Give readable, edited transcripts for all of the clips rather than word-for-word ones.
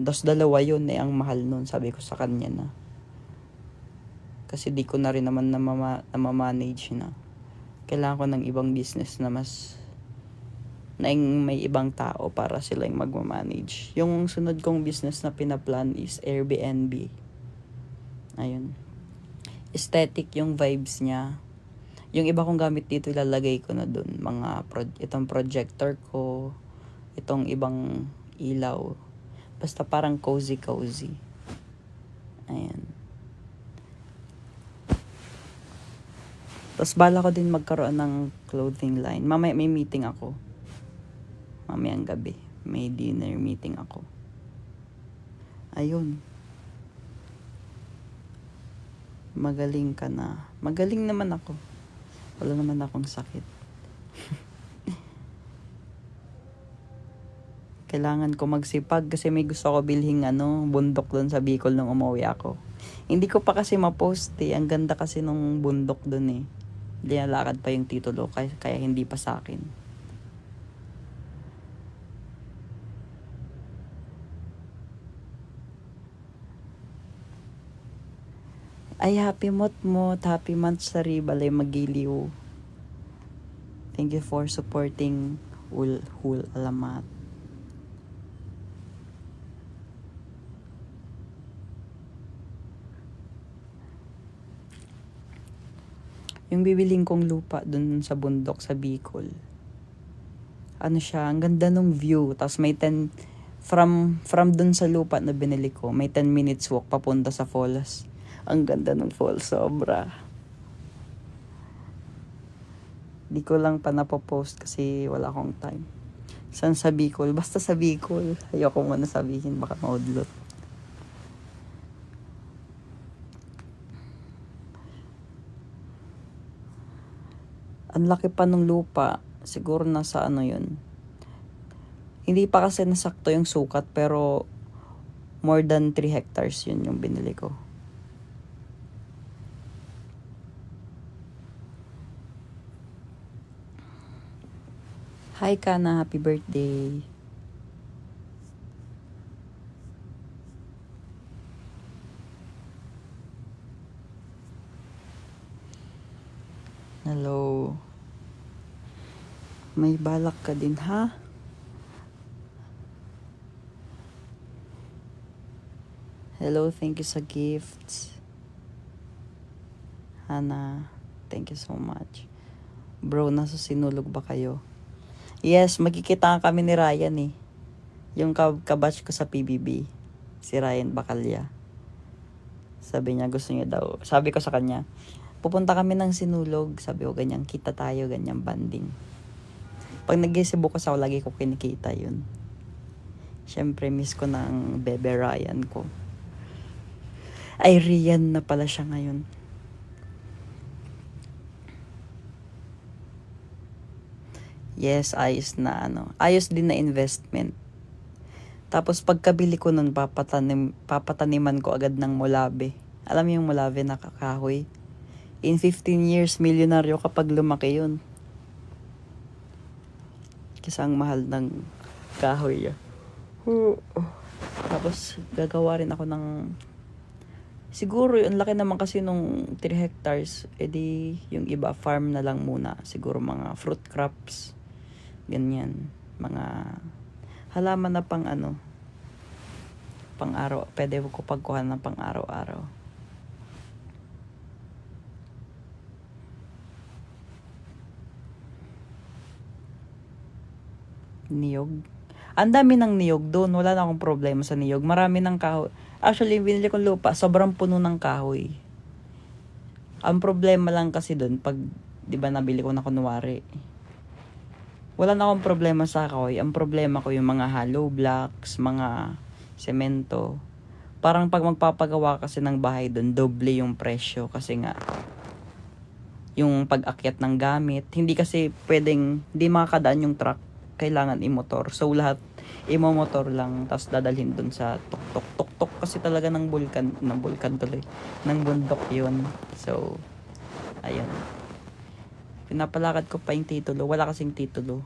Tas dalawa yun ang mahal nun. Sabi ko sa kanya na. Kasi di ko na rin naman namamanage na. Kailangan ko ng ibang business na mas na may ibang tao para sila yung magmamanage. Yung sunod kong business na pinaplan is Airbnb. Ayun. Aesthetic yung vibes niya. Yung iba kong gamit dito ilalagay ko na dun. Itong projector ko, itong ibang ilaw. Basta parang cozy. Ayan. Tapos bala ko din magkaroon ng clothing line. Mamaya may meeting ako. Mamayang gabi. May dinner meeting ako. Ayun. Magaling ka na. Magaling naman ako. Wala naman akong sakit. Kailangan ko magsipag kasi may gusto ko bilhing bundok doon sa Bicol nung umuwi ako. Hindi ko pa kasi ma-post eh. Ang ganda kasi nung bundok doon eh. Hindi nalakad pa yung titulo kaya hindi pa sa akin. Ay, happy mot, happy monthsary, balay magiliw. Thank you for supporting Hul Alamat. Yung bibiling kong lupa dun sa bundok sa Bicol. Ano siya, ang ganda nung view. Tapos may 10, from dun sa lupa na binili ko, may 10 minutes walk papunta sa falls. Ang ganda ng falls, sobra. Di ko lang pa napopost kasi wala akong time. Saan sa Bicol? Basta sa Bicol. Ayoko muna sabihin, baka maudlot. Ang laki pa ng lupa. Siguro nasa yun. Hindi pa kasi nasakto yung sukat pero more than 3 hectares yun yung binili ko. Hi Kana, happy birthday. Hello. May balak ka din ha? Hello, thank you sa gifts. Hana, thank you so much. Bro, nasa sinulog ba kayo? Yes, magkikita kami ni Ryan eh. Yung kabatch ko sa PBB. Si Ryan Bacalya. Sabi niya, gusto niya daw. Sabi ko sa kanya, pupunta kami ng sinulog. Sabi ko, ganyan, kita tayo, ganyan banding. Pag nag-Cebu ko sa lagi ko kinikita yun. Siyempre, miss ko ng bebe Ryan ko. Ay, Rian na pala siya ngayon. Yes, ayos na ayos din na investment. Tapos pagkabili ko nun, papataniman ko agad ng mulabe. Alam mo yung mulabe na kakahoy? In 15 years, milyonaryo kapag lumaki yun. Kasi ang mahal ng kahoy. Tapos gagawa rin ako ng siguro yung laki naman kasi nung 3 hectares, edi yung iba farm na lang muna. Siguro mga fruit crops. Ganyan. Mga halaman na pang pang araw. Pwede ko pagkuhan ng pang araw-araw. Niyog. Ang dami ng niyog doon. Wala na akong problema sa niyog. Marami ng kahoy. Actually, binili kong lupa, sobrang puno ng kahoy. Ang problema lang kasi doon, pag, di ba nabili ko na kunwari, wala na akong problema sa kahoy. Ang problema ko yung mga hollow blocks, mga semento. Parang pag magpapagawa kasi ng bahay doon, doble yung presyo. Kasi nga, yung pag-akyat ng gamit, hindi kasi pwedeng, hindi makakadaan yung truck. Kailangan i-motor. So, lahat, imo-motor lang, tapos dadalhin doon sa tok-tok kasi talaga ng bulkan tuloy. Ng bundok yun. So, ayun. Pinapalakad ko pa yung titulo. Wala kasing titulo.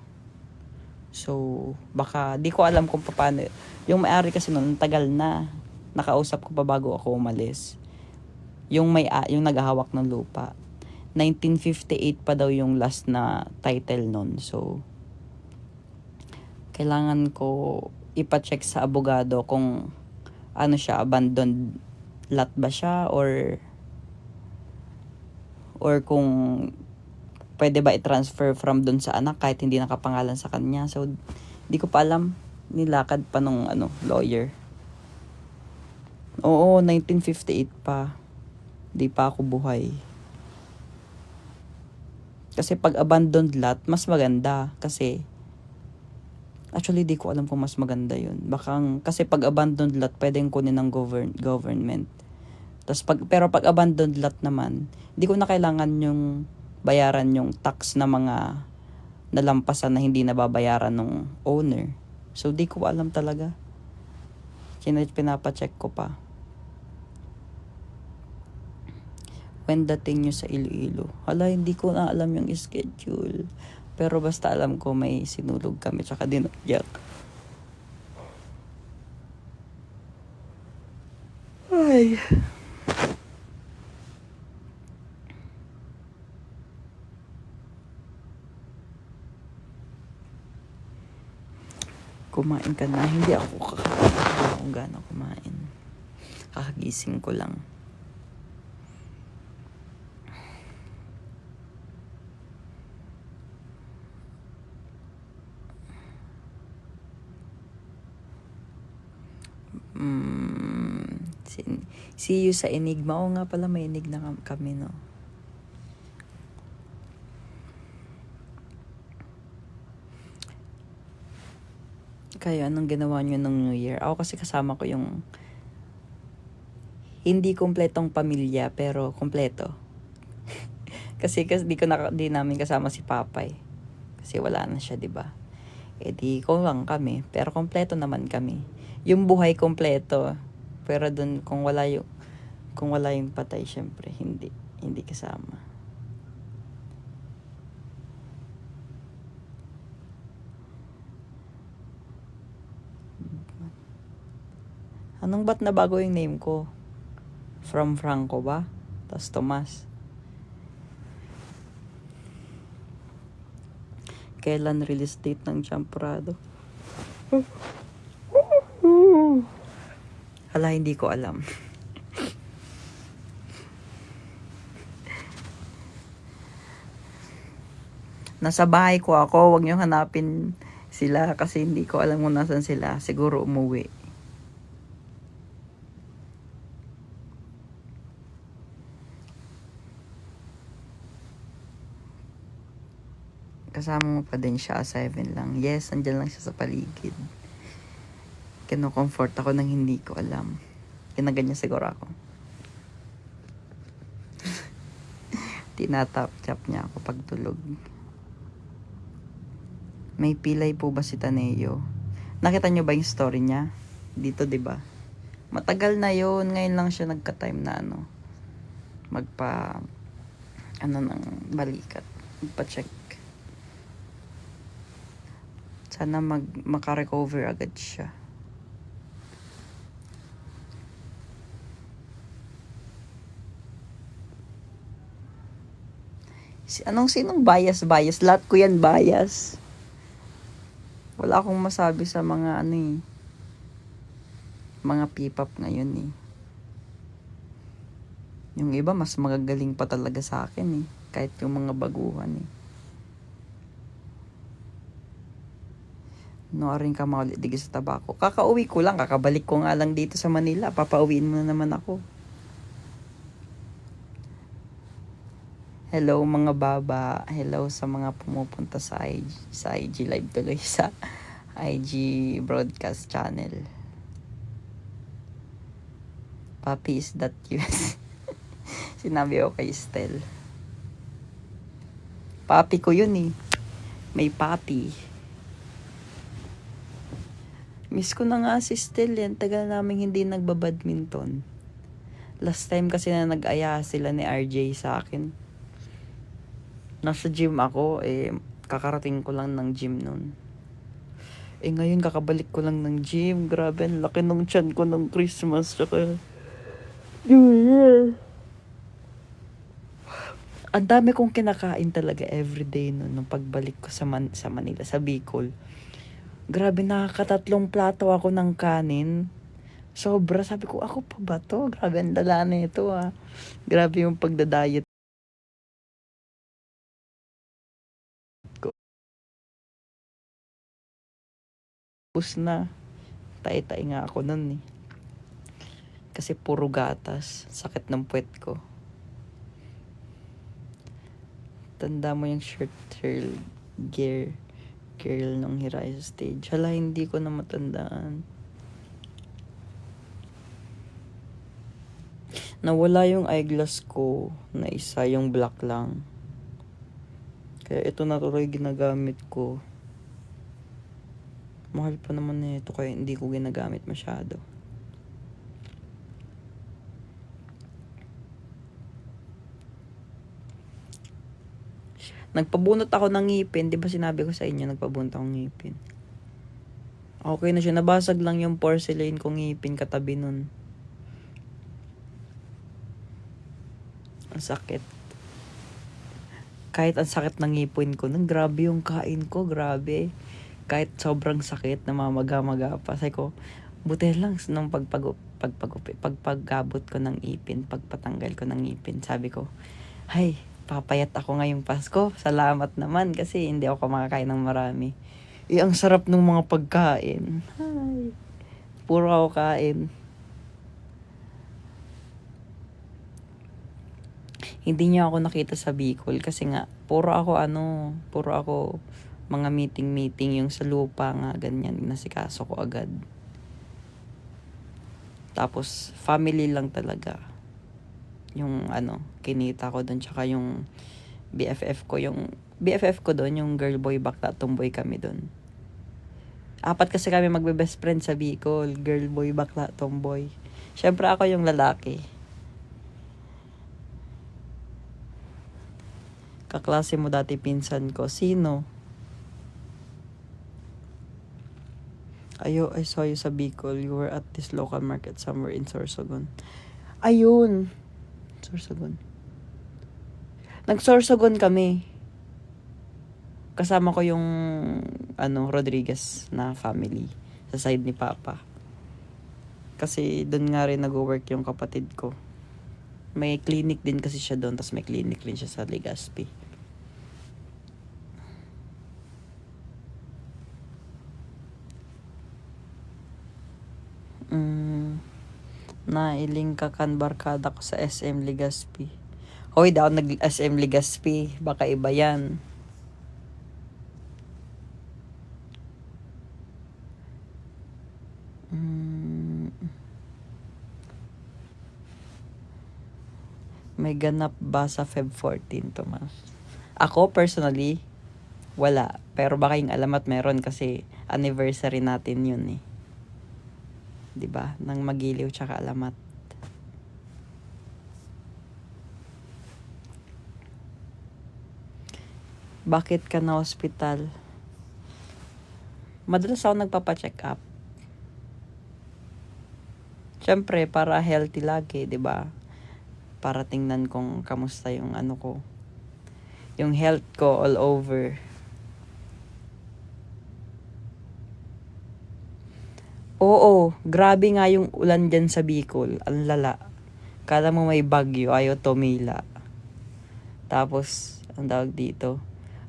So, baka, di ko alam kung paano. Yung may-ari kasi noon, tagal na. Nakausap ko pa bago ako umalis. Yung naghahawak ng lupa. 1958 pa daw yung last na title noon. So, kailangan ko ipa-check sa abogado kung ano siya, abandoned lot ba siya, or kung pwede ba i-transfer from dun sa anak kahit hindi nakapangalan sa kanya. So, di ko pa alam. Nilakad pa nung lawyer. Oo, 1958 pa. Di pa ako buhay. Kasi pag abandoned lot, mas maganda. Kasi, actually, di ko alam kung mas maganda yun. Kasi pag abandoned lot, pwedeng kunin ng government. Pero pag abandoned lot naman, di ko na kailangan yung bayaran yung tax na mga nalampasan na hindi nababayaran ng owner. So, di ko alam talaga. Pinapacheck ko pa. When dating nyo sa Iloilo? Hala, hindi ko na alam yung schedule. Pero basta alam ko may sinulog kami tsaka dinagyak. Ay. Kumain ka na. Hindi ako kung gaano kumain. Kakagising ko lang. See you sa Enigma. Oo nga pala, may Enigma kami, no? Kayo, anong ginawa nyo ng New Year? Ako kasi kasama ko yung hindi kumpletong pamilya, pero kumpleto. kasi di namin kasama si Papay. Kasi wala na siya, 'di ba? Di ko lang kami, pero kumpleto naman kami. Yung buhay kumpleto. Pero dun kung wala yung patay, syempre hindi kasama. Anong ba't nabago yung name ko? From Franco ba? Tas Tomas. Kailan release date ng Champorado? Hala, hindi ko alam. Nasa bahay ko ako, wag niyo hanapin sila kasi hindi ko alam kung nasan sila. Siguro umuwi. Kasama mo pa din siya, 7 lang. Yes, andyan lang siya sa paligid. Kino-comfort ako nang hindi ko alam. Kinaganyan siguro ako. Tinatap-tap niya ako pag tulog. May pilay po ba si Taneo? Nakita niyo ba yung story niya? Dito, 'di ba? Matagal na 'yon, ngayon lang siya nagka-time na ng balikat. Magpa-check. Sana maka-recover agad siya. Sinong bias? Lahat ko yan bias. Wala akong masabi sa mga mga P-pop ngayon eh. Yung iba mas magagaling pa talaga sa akin eh. Kahit yung mga baguhan eh. No, rin ka maulit digi sa tabako. Kakauwi ko lang, kakabalik ko nga lang dito sa Manila. Papauwiin mo na naman ako. Hello mga baba. Hello sa mga pumupunta sa IG live tuloy sa IG broadcast channel. Papi is that US. Sinabi ko kay Stel. Papi ko yun eh. May papi. Miss ko na nga si Stel yan. Tagal namin hindi nagbabadminton. Last time kasi na nag-aya sila ni RJ sa akin. Nasa gym ako, kakarating ko lang ng gym nun. Eh ngayon kakabalik ko lang ng gym. Grabe, ang laki ng tiyan ko ng Christmas. Tsaka New Year. Ang dami kong kinakain talaga everyday no, nung pagbalik ko sa Manila, sa Bicol. Grabe, nakakatatlong plato ako ng kanin. Sobra, sabi ko, ako pa ba to? Grabe, ang lala na ito ah. Grabe yung pagda-diet ko. Tapos na, tay-tay nga ako nun eh. Kasi puro gatas, sakit ng puwet ko. Tanda mo yung shirt gear girl nung Hiraya sa stage. Hala, hindi ko na matandaan. Nawala yung eyeglass ko na isa, yung black lang. Kaya ito na tuloy ginagamit ko. Mahal pa naman na ito kaya hindi ko ginagamit masyado. Nagpabunot ako ng ngipin. Di ba sinabi ko sa inyo, nagpabunot akong ngipin. Okay na siya. Nabasag lang yung porcelain kong ngipin katabi nun. Ang sakit. Kahit ang sakit ng ngipin ko, nang grabe yung kain ko, grabe. Kahit sobrang sakit, namamaga-maga pa. Sabi ko, buti lang nung pagpagabot ko ng ipin, pagpatanggal ko ng ngipin. Sabi ko, hay, papayat ako ngayong Pasko. Salamat naman kasi hindi ako makakain ng marami. Eh, ang sarap ng mga pagkain. Hay, puro ako kain. Hindi niya ako nakita sa Bicol kasi nga, puro ako mga meeting yung sa lupa nga, ganyan, nasikaso ko agad. Tapos, family lang talaga. Yung kinita ko doon, tsaka yung BFF ko doon, yung girl boy bakla tomboy kami doon. 4 kasi kami magbe-best friend sa Bicol, girl boy bakla tomboy. Syempre ako yung lalaki. Kaklase mo dati pinsan ko, sino? I saw you sa Bicol. You were at this local market somewhere in Sorsogon. Ayun. Sorsogon. Nag-Sorsogon kami. Kasama ko yung Rodriguez na family sa side ni Papa. Kasi doon nga rin nag-work yung kapatid ko. May clinic din kasi siya doon, tapos may clinic din siya sa Legazpi. Nailing ka kan barkada ko sa SM Legazpi. Hoy, daw nag-SM Legazpi. Baka iba yan. May ganap ba sa Feb 14, Tomas? Ako, personally, wala. Pero baka yung alamat meron kasi anniversary natin yun eh. 'Di ba? Nang Magiliw tsaka Alamat. Bakit ka na hospital? Madalas ako nagpapa-check up. Siyempre, para healthy lagi, 'di ba? Para tingnan kung kamusta yung ko. Yung health ko all over. Oo, grabe nga yung ulan dyan sa Bicol. Ang lala. Kala mo may bagyo, ayaw tumila. Tapos, ang tawag dito,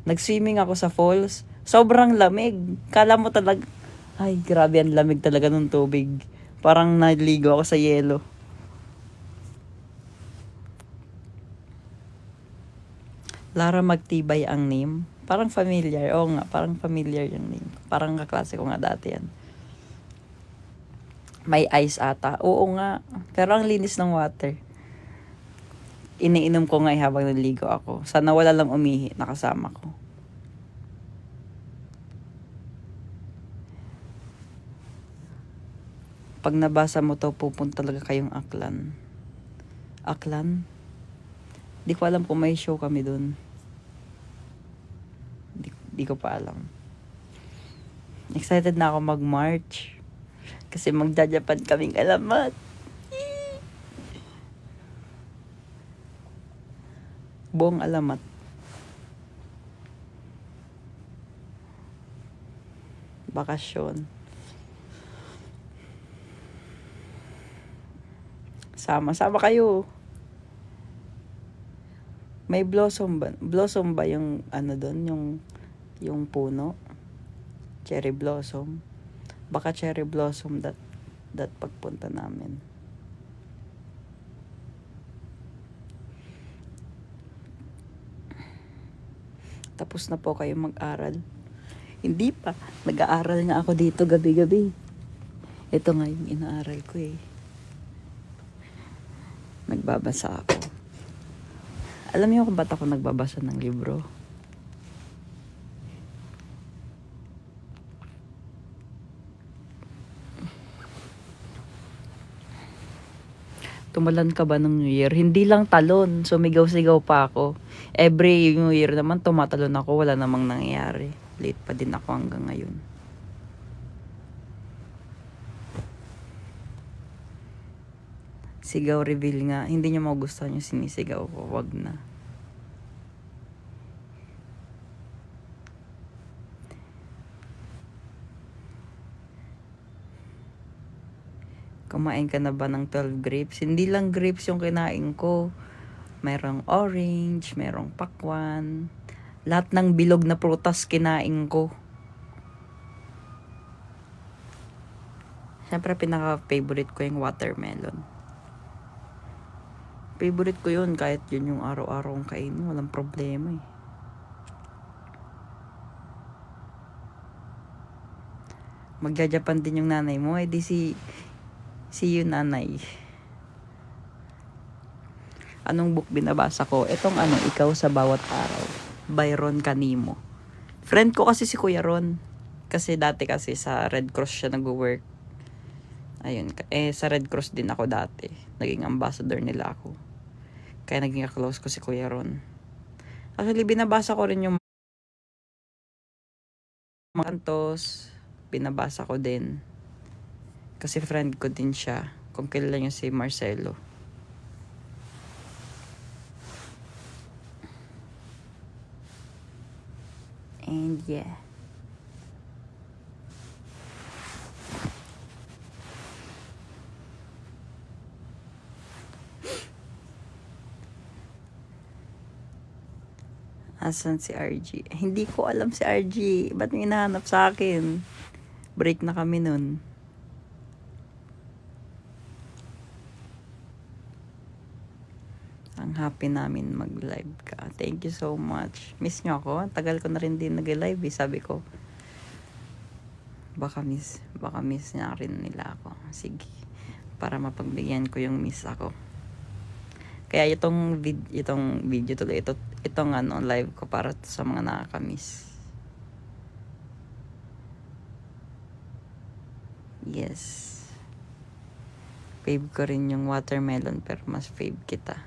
nag-swimming ako sa falls. Sobrang lamig. Kala mo talaga, ay grabe, ang lamig talaga ng tubig. Parang naligo ako sa yelo. Lara Magtibay ang name. Parang familiar. Oo nga, parang familiar yung name. Parang kaklase ko nga dati yan. May ice ata. Oo nga. Pero ang linis ng water. Iniinom ko nga habang naligo ako. Sana wala lang umihi nakasama ko. Pag nabasa mo to, pupunta talaga kayong Aklan. Aklan? Di ko alam kung may show kami dun. Di ko pa alam. Excited na ako mag-March. Kasi magja-Japan kaming alamat. Buong alamat. Bakasyon. Sama-sama kayo. May blossom ba? Blossom ba yung ano doon? Yung puno? Cherry blossom. Baka cherry blossom that pagpunta namin. Tapos na po kayo mag-aral. Hindi pa. Nag-aaral nga ako dito gabi-gabi. Ito nga yung inaaral ko eh. Nagbabasa ako. Alam niyo kung ba't ako nagbabasa ng libro? Tumulan ka ba ng New Year? Hindi lang talon. Sumigaw-sigaw pa ako. Every New Year naman tumatalon ako. Wala namang nangyayari. Late pa din ako hanggang ngayon. Sigaw reveal nga. Hindi niya magustuhan yung sinisigaw ko. Wag na. Kumain ka na ba ng 12 grapes? Hindi lang grapes yung kinain ko. Merong orange, merong pakwan. Lahat ng bilog na prutas kinain ko. Siyempre, pinaka-favorite ko yung watermelon. Favorite ko yun kahit yun yung araw-araw kong kainin. Walang problema eh. Magja-Japan din yung nanay mo. Eh di see you nanay. Anong book binabasa ko? Itong Ikaw sa Bawat Araw. By Ron Canimo. Friend ko kasi si Kuya Ron. Kasi dati kasi sa Red Cross siya nag-work. Ayun. Sa Red Cross din ako dati. Naging ambassador nila ako. Kaya naging close ko si Kuya Ron. Actually, binabasa ko rin yung mga kantos. Binabasa ko din. Kasi friend ko din siya. Kung kilala niyo si Marcelo. And yeah. Asan si RG? Hindi ko alam si RG. Ba't may hinahanap sa akin? Break na kami nun. Ang happy namin mag-live ka. Thank you so much. Miss nyo ako? Tagal ko na rin din nag-live eh. Sabi ko, baka miss niya rin nila ako. Sige. Para mapagbigyan ko yung miss ako. Kaya itong video tuloy, itong live ko para sa mga nakakamiss. Yes. Fave ko rin yung watermelon pero mas fave kita.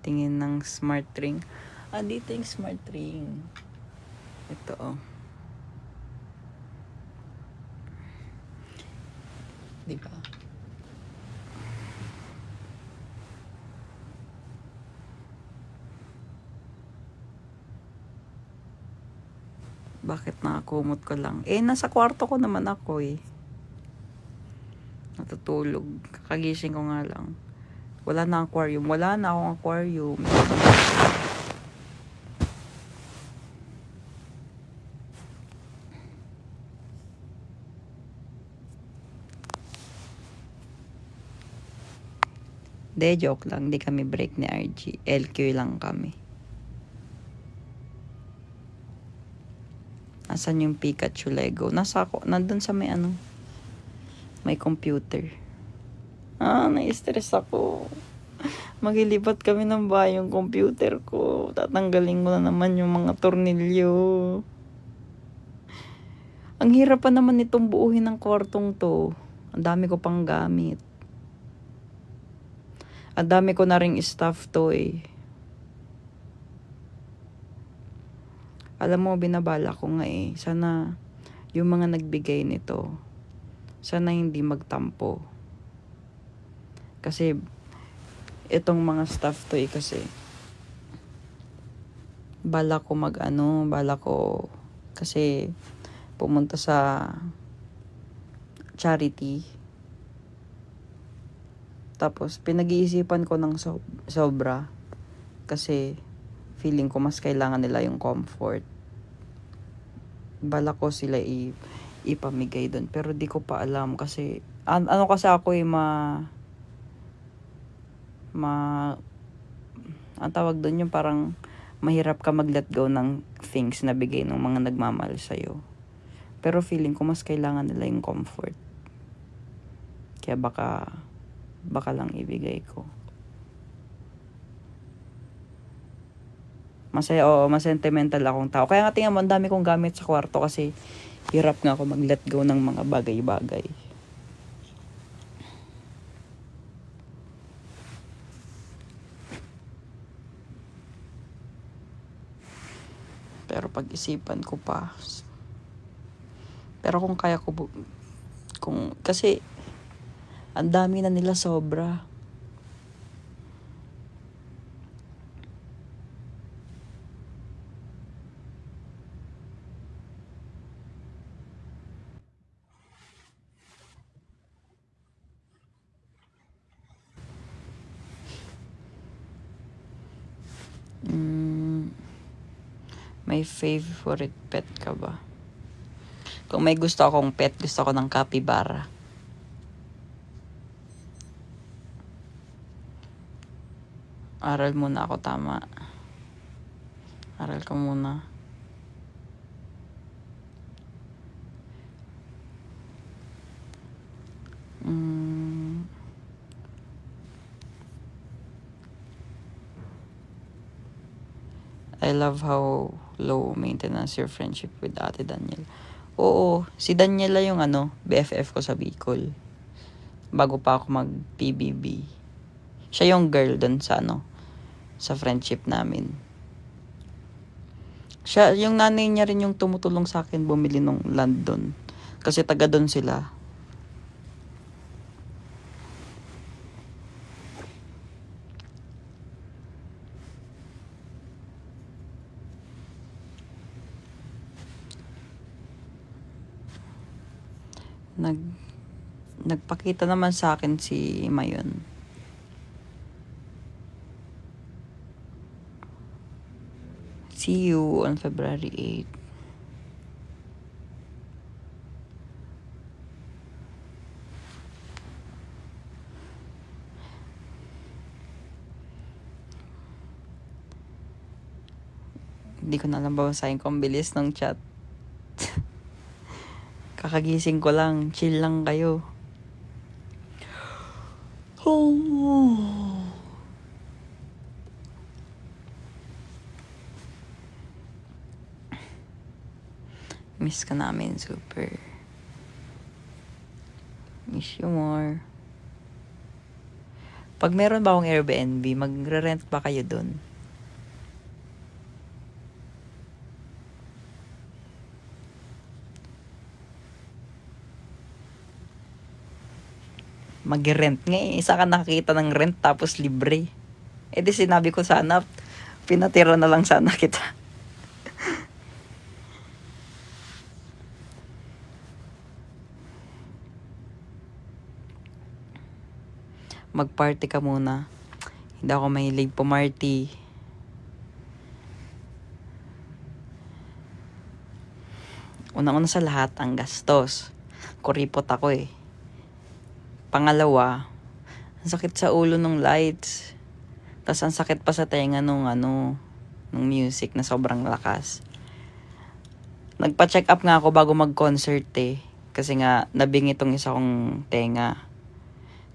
Tingin ng smart ring. Dito yung smart ring. Ito oh. Diba? Bakit nakakumot ko lang? Nasa kwarto ko naman ako eh. Natutulog. Kakagising ko nga lang. Wala na aquarium. Wala na akong aquarium. De, joke lang. Di kami break ni RG. LQ lang kami. Asan yung Pikachu Lego? Nandun sa may computer. Na-stress ako. Maglilipat kami ng bahay yung computer ko. Tatanggalin ko na naman yung mga tornilyo. Ang hirap pa naman itong buuhin ng kwartong to. Ang dami ko pang gamit. Ang dami ko na ring stuff to eh. Alam mo, binabala ko nga eh. Sana yung mga nagbigay nito, sana hindi magtampo. Kasi, itong mga stuff to eh, kasi, bala ko kasi, pumunta sa charity. Tapos, pinag-iisipan ko ng sobra. Kasi, feeling ko mas kailangan nila yung comfort. Bala ko sila ipamigay doon. Pero di ko pa alam kasi, ano kasi ako ang tawag doon yung parang mahirap ka mag-let go ng things na bigay ng mga nagmamahal sa'yo. Pero feeling ko mas kailangan nila yung comfort. Kaya baka lang ibigay ko. Mas sentimental akong tao. Kaya nga tingnan mo, ang dami kong gamit sa kwarto kasi hirap nga ako mag-let go ng mga bagay-bagay. Pero pag-isipan ko pa. Pero kung kaya ko, kasi ang dami na nila sobra. May favorite pet ka ba? Kung may gusto akong pet, gusto ko ng capybara. Aral muna ako, tama. Aral ka muna. I love how low maintenance your friendship with Ate Daniel. Oo, si Daniela yung BFF ko sa Bicol. Bago pa ako mag-PBB. Siya yung girl dun sa friendship namin. Siya, yung nanay niya rin yung tumutulong sa akin bumili ng land dun. Kasi taga dun sila. Nagpakita naman sa akin si Mayon. See you on February 8. Hindi ko na alam babasahin kung bilis ng chat. Kakagising ko lang. Chill lang kayo. Miss ka namin, super. Miss you more. Pag meron ba akong Airbnb, magre-rent ba kayo dun? Mag-rent nga eh. Isa ka nakakita ng rent tapos libre. Eh di sinabi ko sana, pinatira na lang sana kita. Mag-party ka muna. Hindi ako mahilig pumarty. Unang-una sa lahat, ang gastos. Kuripot ako eh. Pangalawa, ang sakit sa ulo ng lights. Tas ang sakit pa sa tenga nung music na sobrang lakas. Nagpa-check up nga ako bago mag-concert eh. Kasi nga, nabing itong isa kong tenga.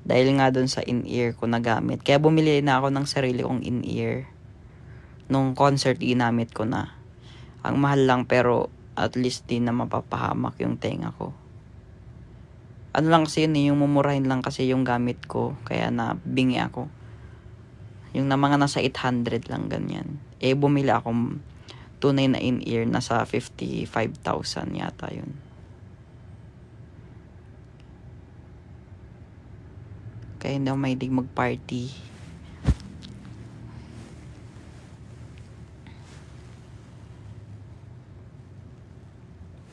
Dahil nga dun sa in-ear ko nagamit. Kaya bumili na ako ng sarili kong in-ear. Nung concert, ginamit ko na. Ang mahal lang pero at least di na mapapahamak yung tenga ko. Ano lang kasi yun yung mumurahin lang kasi yung gamit ko. Kaya nabingi ako. Yung na mga nasa 800 lang ganyan. Eh bumili akong tunay na in-ear, nasa 55,000 yata yun. Kaya hindi ako mahilig mag-party.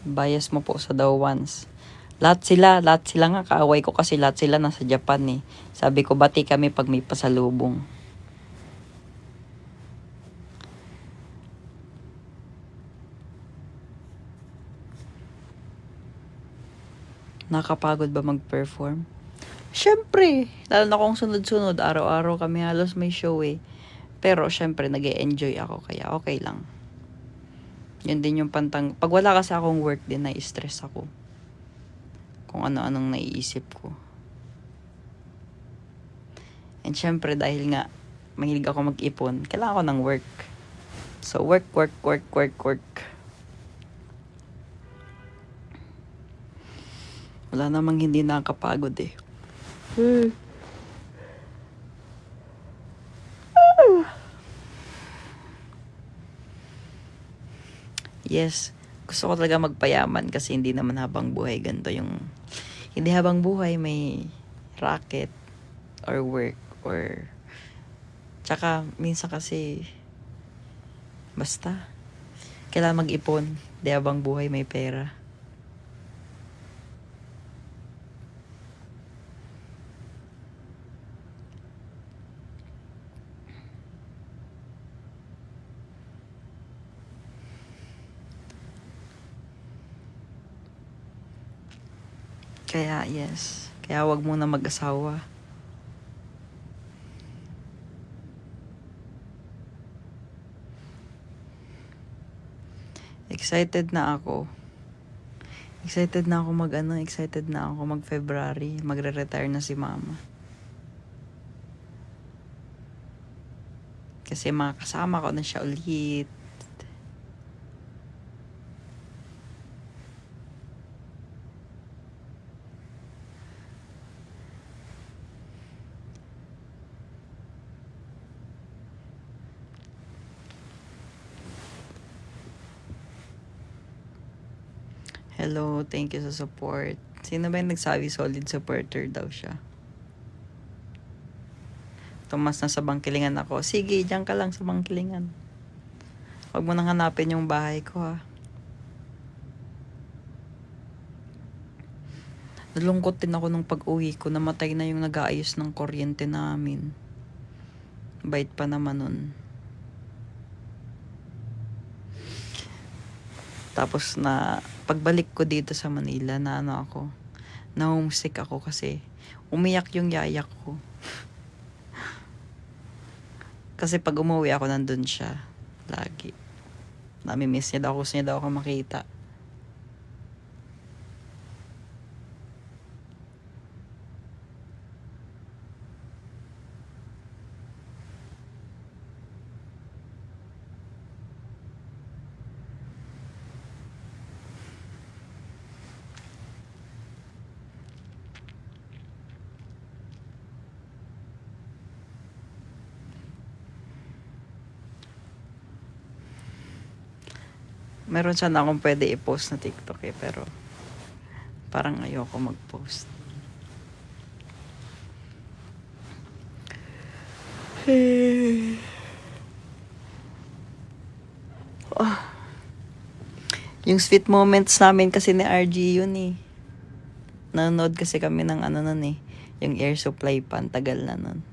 Bias mo po sa daw ones. Lahat sila nga kaaway ko kasi lahat sila nasa Japan eh. Sabi ko, bati kami pag may pasalubong. Nakapagod ba mag-perform? Syempre, lalo na kung sunod-sunod, araw-araw kami halos may show eh. Pero syempre, nag-e-enjoy ako, kaya okay lang. Yun din yung pantang, pag wala kasi akong work din, na-stress ako. Kung ano-anong naiisip ko. And syempre, dahil nga, mahilig ako mag-ipon, kailangan ko ng work. So, work. Wala namang hindi nakakapagod eh. Yes, gusto ko talaga magpayaman kasi hindi naman habang buhay ganito yung... Hindi habang buhay may racket or work or... Tsaka minsan kasi... Basta. Kailangan mag-ipon. Hindi habang buhay may pera. Kaya yes, kaya wag muna mag-asawa. Excited na ako mag-February, magre-retire na si mama. Kasi makakasama ko na siya ulit. Hello, thank you sa support. Sino ba yung nagsabi solid supporter daw siya? Tumas na sa Bangkilingan ako. Sige, diyan ka lang sa Bangkilingan. Huwag mo nang hanapin yung bahay ko ha. Nalungkot din ako nung pag-uwi ko. Namatay na yung nag-aayos ng kuryente namin. Bait pa naman nun. Tapos na pagbalik ko dito sa Manila na homesick ako kasi umiyak yung yaya ko. Kasi pag umuwi ako nandun siya lagi. Nami-miss niya daw, gusto niya daw ako makita. Meron sana akong pwede i-post na TikTok eh, pero parang ayoko mag-post. Yung sweet moments namin kasi ni RG yun eh. Nanonood kasi kami ng nun eh. Yung air supply pan, tagal na nun.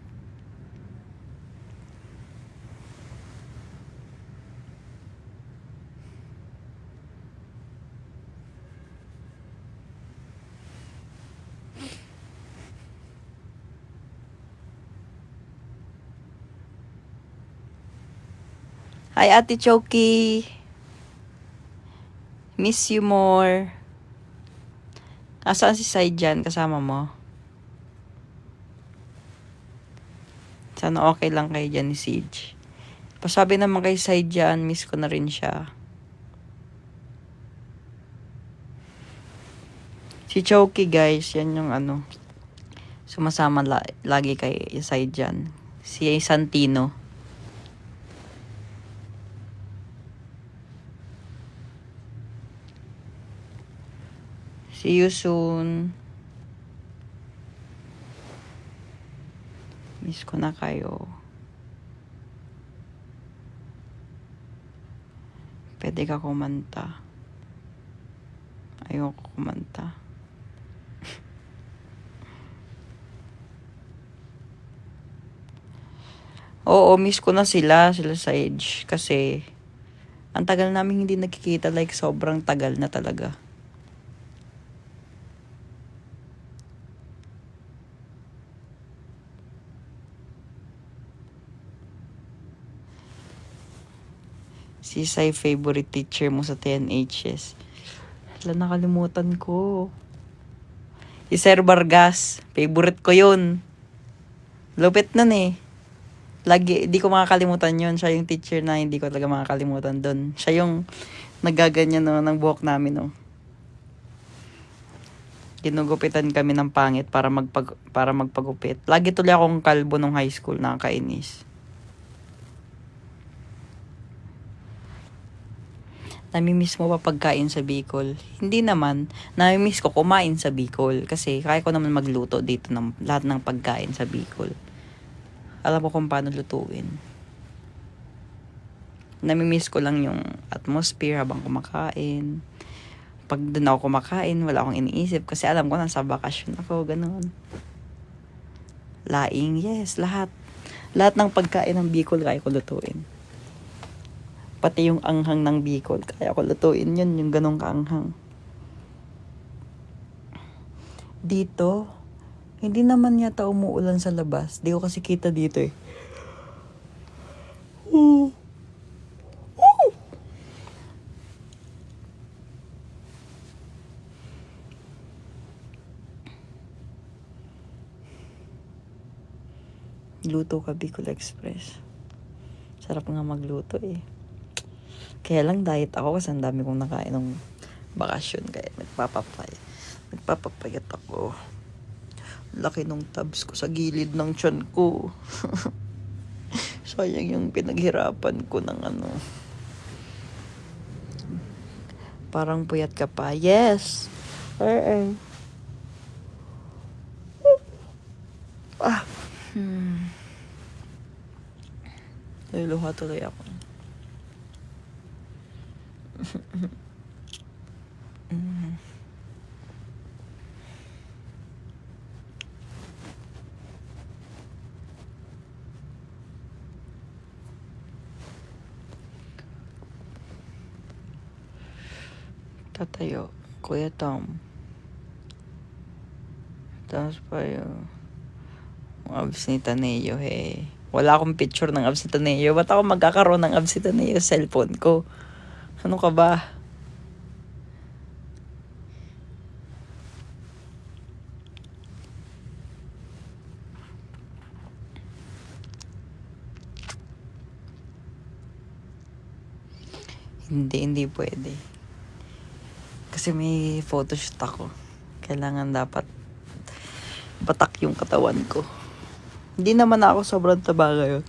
Hi, Ate Choki. Miss you more. Asaan si Saijan? Kasama mo? Sana okay lang kayo dyan ni Siege. Pasabi naman kay Saijan, miss ko na rin siya. Si Choki guys, yan yung sumasama lagi kay Saijan. Si Santino. See you soon. Miss ko na kayo. Pwede ka kumanta. Ayoko kumanta. Oo, miss ko na sila sa Edge. Kasi, ang tagal namin hindi nagkikita. Like, sobrang tagal na talaga. Si Sai, favorite teacher mo sa TNHS. Wala, nakalimutan ko. Si Sir Vargas. Favorite ko yun. Lupit nun eh. Lagi, di ko makakalimutan yun. Siya yung teacher na hindi ko talaga makakalimutan doon. Siya yung nagaganyan no, ng buhok namin. No. Ginugupitan kami ng pangit para magpagupit. Lagi tuloy akong kalbo nung high school, nakakainis. Namimiss mo pa pagkain sa Bicol? Hindi naman. Namimiss ko kumain sa Bicol. Kasi kaya ko naman magluto dito ng lahat ng pagkain sa Bicol. Alam ko kung paano lutuin. Namimiss ko lang yung atmosphere habang kumakain. Pag doon ako kumakain, wala akong iniisip. Kasi alam ko nasa bakasyon ako, ganun. Laing, yes, lahat. Lahat ng pagkain ng Bicol kaya ko lutuin. Pati yung anghang ng Bicol, kaya ko lutuin yun, yung ganong kaanghang. Dito, hindi naman yata umuulan sa labas. Di ko kasi kita dito eh. Luto ka Bicol Express. Sarap nga magluto eh. Kaya lang diet ako kasi ang dami kong nakain ng bakasyon. Kaya nagpapapayat ako. Laki nung tabs ko sa gilid ng tiyan ko. Sayang yung pinaghirapan ko ng ano. Parang puyat ka pa. Yes. Luha tuloy ako. Tatayo. Kuya Tom. Tapos pa yung abs ni Taneo, hey. Wala akong picture ng abs ni Taneo. Ba't ako magkakaroon ng abs ni Taneo sa cellphone ko? Ano ka ba? Hindi pwede. Kasi may photoshoot ako. Kailangan dapat batak yung katawan ko. Hindi naman ako sobrang taba ngayon.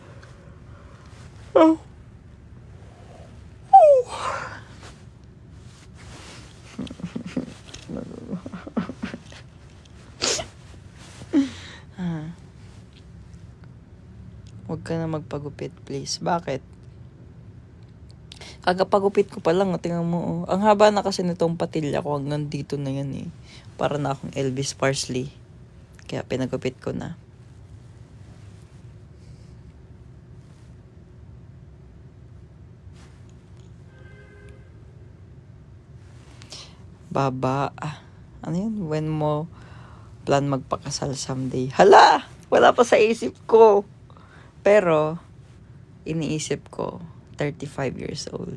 Huwag ka na magpagupit, please. Bakit? Kagapagupit ko pa lang, tingnan mo. Oh. Ang haba na kasi nitong patilya ko hanggang dito na yan eh. Para na akong Elvis Presley. Kaya pinagupit ko na. Baba. Ano yun? When mo plan magpakasal someday. Hala! Wala pa sa isip ko. Pero, iniisip ko, 35 years old.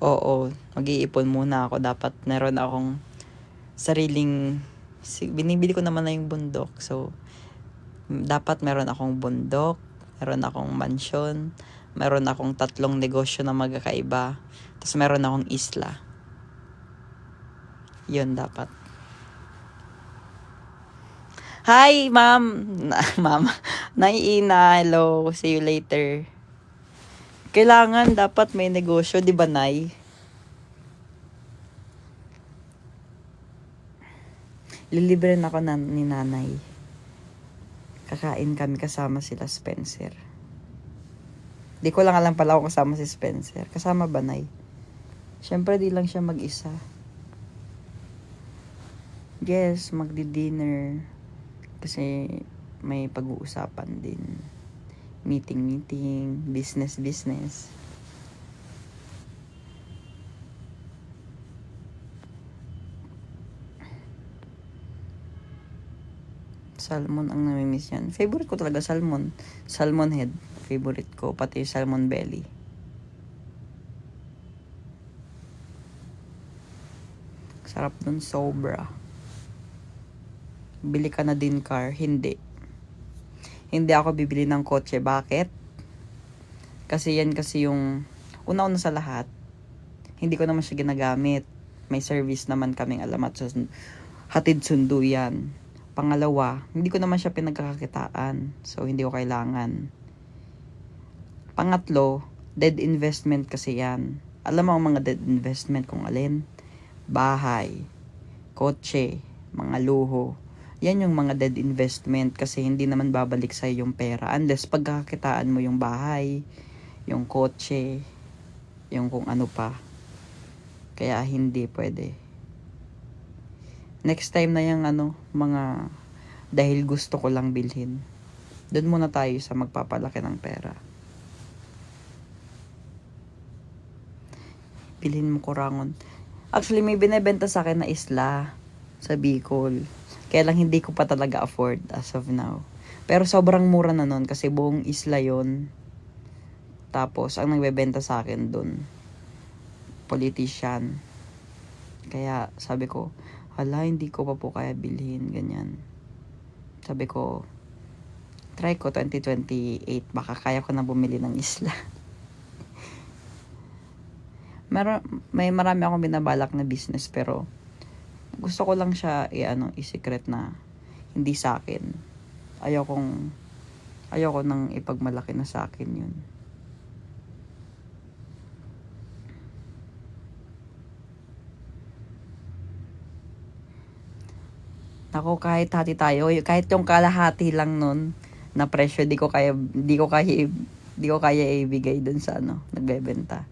Oo, mag-iipon muna ako. Dapat meron akong sariling, binibili ko naman na yung bundok. So, dapat meron akong bundok, meron akong mansyon, meron akong 3 negosyo na magkakaiba, tapos meron akong isla. Yun dapat. Hi, ma'am. Ma'am. Naiina. Hello. See you later. Kailangan dapat may negosyo, di ba, Nay? Lilibre na ako ni nanay. Kakain kami kasama sila Spencer. Di ko lang alam pala kung kasama si Spencer. Kasama ba, Nay? Siyempre, di lang siya mag-isa. Yes, magdi-dinner. Kasi may pag-uusapan din. Meeting, business. Salmon ang namimiss yan. Favorite ko talaga salmon. Salmon head. Favorite ko. Pati salmon belly. Sarap dun, sobra. Bili ka na din car. Hindi ako bibili ng kotse. Bakit? Kasi yan kasi yung una-una sa lahat. Hindi ko naman siya ginagamit. May service naman kaming alamat sa hatid sundo yan. Pangalawa, hindi ko naman siya pinagkakakitaan. So, hindi ko kailangan. Pangatlo, dead investment kasi yan. Alam mo ang mga dead investment kung alin? Bahay, kotse, mga luho. Yan yung mga dead investment kasi hindi naman babalik sa'yo yung pera. Unless pagkakakitaan mo yung bahay, yung kotse, yung kung ano pa. Kaya hindi pwede. Next time na yung mga dahil gusto ko lang bilhin. Doon muna tayo sa magpapalaki ng pera. Bilhin mo kurangon. Actually, may binebenta sa akin na isla sa Bicol. Kaya lang hindi ko pa talaga afford as of now. Pero sobrang mura na nun kasi buong isla yon. Tapos, ang nagbebenta sa akin doon, politician. Kaya sabi ko, hala, hindi ko pa po kaya bilhin, ganyan. Sabi ko, try ko 2028, baka kaya ko na bumili ng isla. May marami akong binabalak na business, pero gusto ko lang siya i-secret na hindi sa akin. Ayoko nang ipagmalaki na sa akin yun. Ako, kahit hati tayo, kahit yung kalahati lang nun na presyo, di ko kaya ibigay dun sa nagbebenta.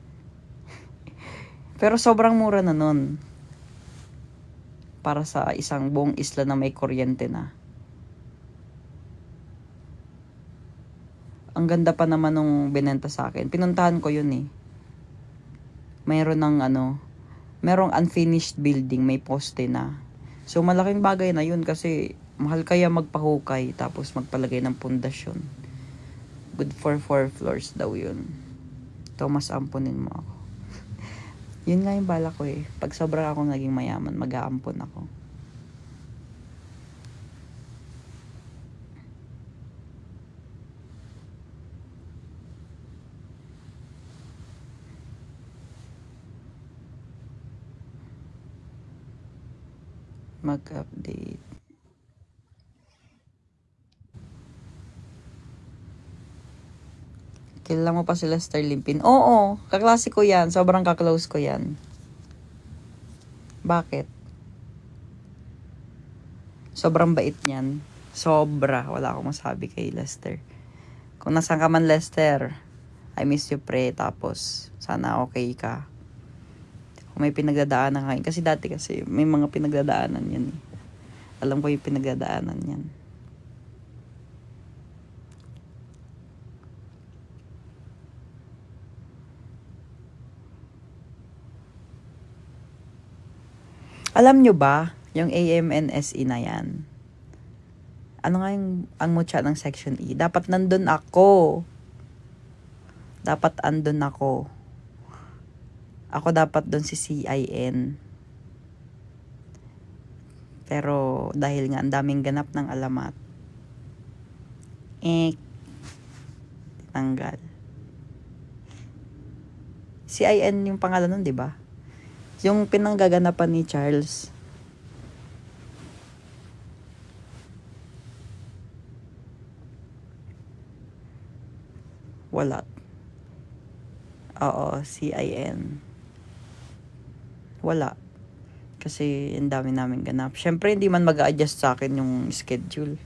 Pero sobrang mura na nun para sa isang buong isla na may kuryente na. Ang ganda pa naman nung binenta sa akin. Pinuntahan ko yun eh. Merong unfinished building, may poste na. So, malaking bagay na yun kasi mahal kaya magpahukay tapos magpalagay ng pundasyon. Good for 4 floors daw yun. Thomas, ampunin mo ako. Yun nga yung bala ko eh. Pag sobra akong naging mayaman, mag-aampon ako. Mag-update. Kilala mo pa sila Lester Limpin? Oo, kaklase ko yan. Sobrang kaklose ko yan. Bakit? Sobrang bait niyan. Sobra. Wala akong masabi kay Lester. Kung nasan ka man, Lester, I miss you, pre. Tapos, sana okay ka. Kung may pinagdadaanan kayo. Kasi dati kasi, may mga pinagdadaanan yan eh. Alam ko yung pinagdadaanan yan. Alam nyo ba, yung AMNSE na yan, ano nga yung ang mutya ng Section E? Dapat nandun ako. Dapat andun ako. Ako dapat dun si CIN. Pero dahil nga ang daming ganap ng alamat, tinanggal. CIN yung pangalan nun, di ba? Yung pinanggaganapan ni Charles. Wala. Oo, CIN. Wala. Kasi ang dami namin ganap. Syempre, hindi man mag-a-adjust sa akin yung schedule.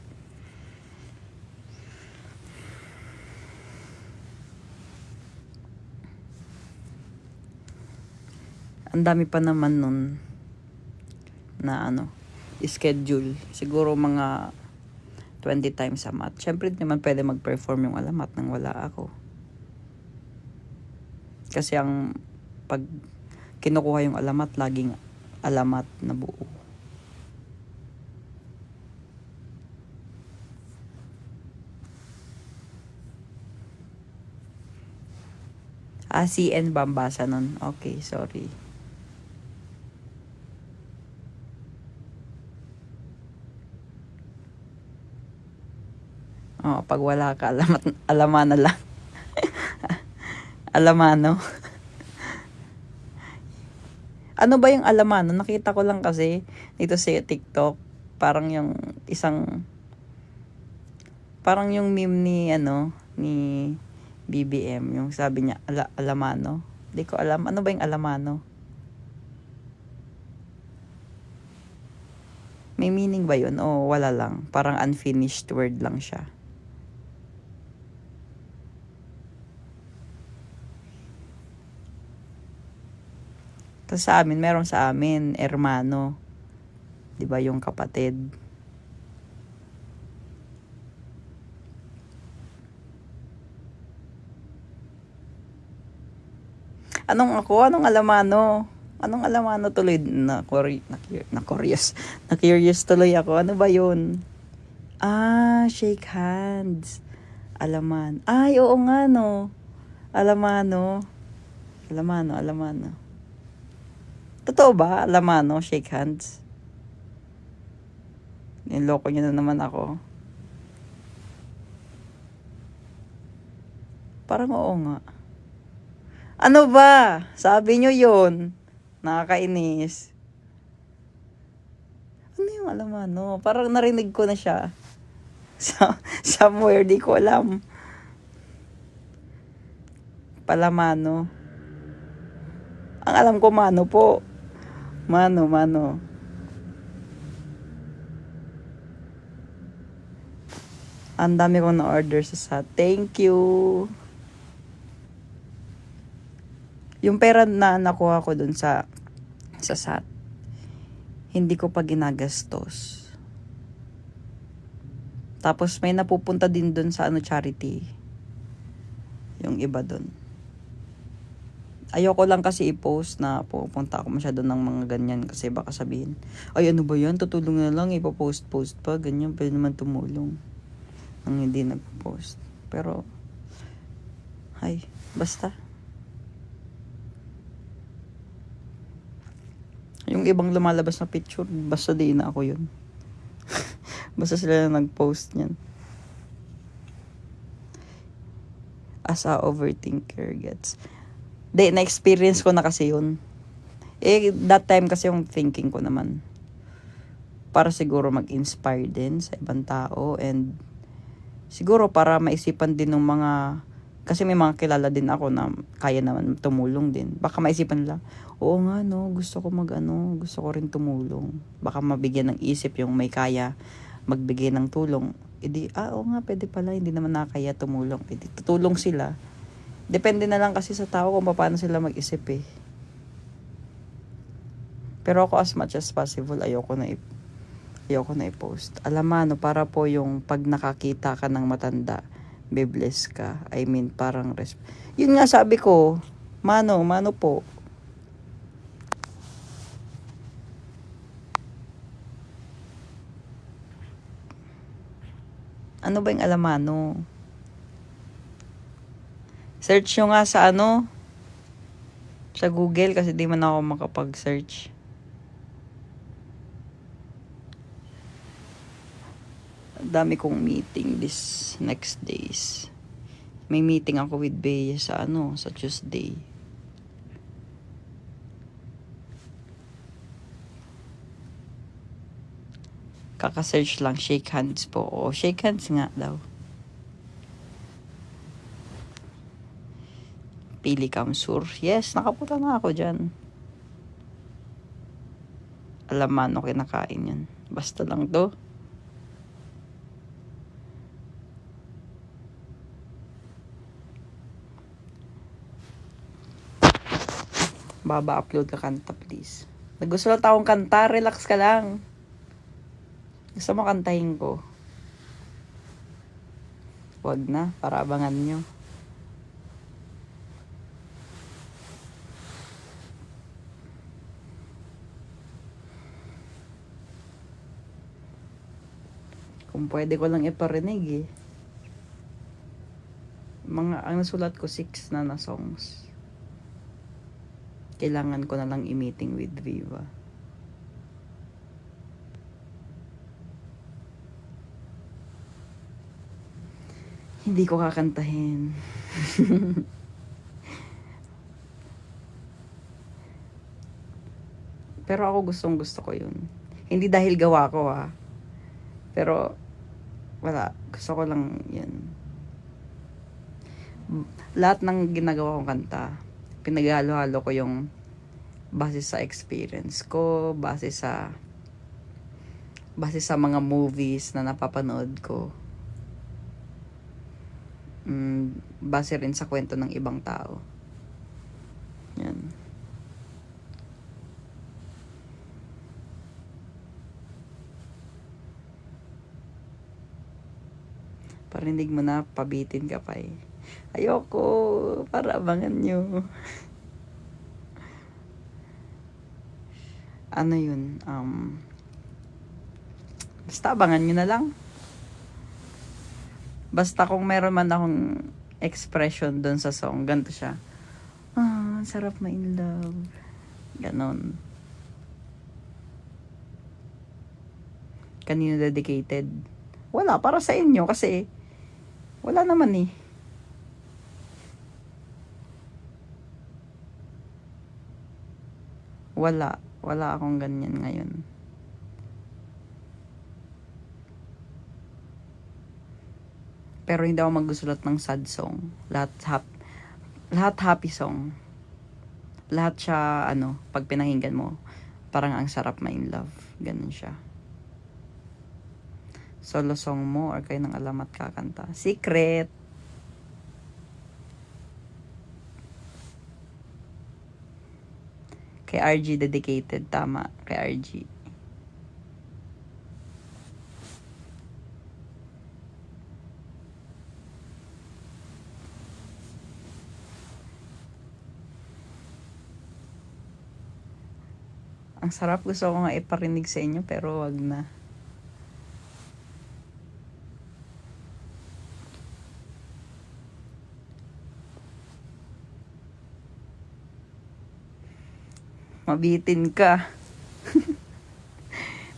Ang dami pa naman nun na schedule. Siguro mga 20 times a month. Syempre, hindi naman pwede mag-perform yung alamat nang wala ako. Kasi pag kinukuha yung alamat, laging alamat na buo. CN ba ang basa nun? Okay, sorry. Pag wala ka, alaman na lang. Alamano. Ano ba yung alamano? Nakita ko lang kasi dito sa TikTok. Parang yung parang yung meme ni BBM. Yung sabi niya, alamano. Hindi ko alam. Ano ba yung alamano? May meaning ba yun? O wala lang? Parang unfinished word lang siya. Kasi meron sa amin, hermano. 'Di ba yung kapatid? Anong alamano? Anong alamano tuloy? Na curious tuloy ako. Ano ba yun? Shake hands. Alaman. Ay, oo nga no. Alamano. Alamano. Totoo ba? Alamano, shake hands. Niloko niyo na naman ako. Parang oo nga. Ano ba? Sabi niyo yun. Nakakainis. Ano yung alamano? Parang narinig ko na siya. Somewhere, di ko alam. Palamano. Ang alam ko, mano po. Mano. Ang dami kong na-order sa SAT. Thank you. Yung pera na nakuha ko dun sa SAT, hindi ko pa ginagastos. Tapos may napupunta din dun sa charity. Yung iba dun. Ayoko lang kasi i-post na pupunta ako masyado ng mga ganyan kasi baka sabihin, ay ano ba yan, tutulong na lang, ipopost pa, ganyan, pwede naman tumulong. Ang hindi nagpo-post. Pero, basta. Yung ibang lumalabas na picture, basta di na ako yun. Basta sila na nag-post niyan. As a overthinker gets. Na-experience ko na kasi yun. That time kasi yung thinking ko naman. Para siguro mag-inspire din sa ibang tao. And siguro para maisipan din ng mga... Kasi may mga kilala din ako na kaya naman tumulong din. Baka maisipan nila, oo nga no, gusto ko rin tumulong. Baka mabigyan ng isip yung may kaya magbigay ng tulong. Oo nga, pwede pala, hindi naman nakakaya tumulong. Tutulong sila. Depende na lang kasi sa tao kung paano sila mag-isip eh. Pero ako as much as possible, ayoko na i-post. Alamano, para po yung pag nakakita ka ng matanda, be-bless ka. I mean, parang yun nga sabi ko, mano po. Ano ba yung alamano? Search nyo nga sa sa Google kasi di man ako makapag-search. Dami kong meeting this next days. May meeting ako with Bea sa sa Tuesday. Kaka-search lang, shake hands po. Shake hands nga daw. Pili Kamsur. Yes, nakapunta na ako dyan. Alamano kinakain yan. Basta lang to. Baba, upload ka kanta, please. Nagusulat akong kanta, relax ka lang. Gusto mo kantahin ko? Wag na, para abangan nyo. Kung pwede ko lang iparinig eh. Ang nasulat ko 6 na songs. Kailangan ko na lang i-meeting with Viva. Hindi ko kakantahin. Pero ako gusto ko yun. Hindi dahil gawa ko Pero wala, gusto ko lang yun. Lahat ng ginagawa kong kanta, pinaghalo-halo ko yung base sa experience ko, base sa mga movies na napapanood ko. Base rin sa kwento ng ibang tao. Yan. Parinig mo na, pabitin ka pa eh. Ayoko, para abangan nyo. Ano yun? Basta abangan nyo na lang. Basta kung meron man akong expression dun sa song, ganito siya. Sarap ma-in love. Ganon. Kanino dedicated? Wala, para sa inyo kasi wala naman eh. Wala akong ganyan ngayon. Pero hindi ako magsusulat ng sad song. Lahat happy song. Lahat siya, pag pinakinggan mo, parang ang sarap ma-in love. Ganun siya. Solo song mo or kayo ng alamat kakanta. Secret! Kay RG dedicated. Tama, kay RG. Ang sarap, gusto ko nga iparinig sa inyo pero wag na. Mabitin ka.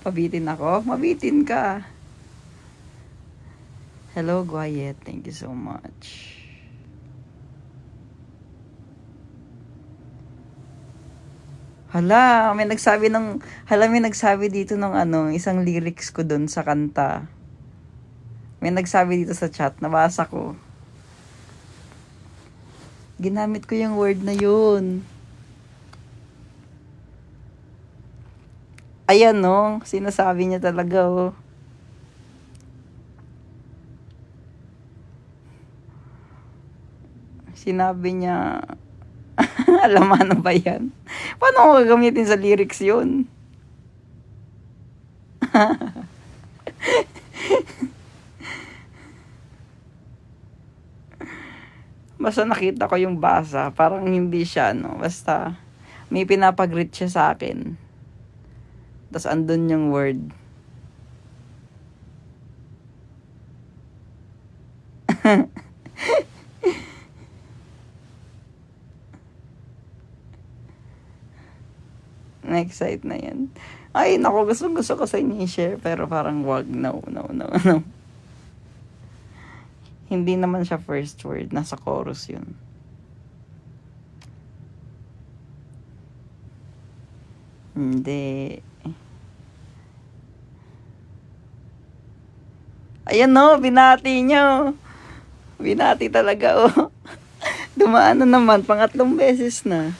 Pabitin ako? Mabitin ka. Hello, Guayet. Thank you so much. May nagsabi dito ng isang lyrics ko dun sa kanta. May nagsabi dito sa chat, nabasa ko. Ginamit ko yung word na yun. Ayan sinasabi niya talaga Sinabi niya, alam ano ba yan? Paano ko gagamitin sa lyrics yun? Basta nakita ko yung basa, parang hindi siya, basta may pinapag-greet siya sa akin. Tapos andun yung word. Na-excite na yan. Ay, naku, gusto ko sa inyo i-share, pero parang wag, no. Hindi naman siya first word, nasa chorus yun. Hindi. Ayan binati nyo. Binati talaga Dumaan na naman, pangatlong beses na.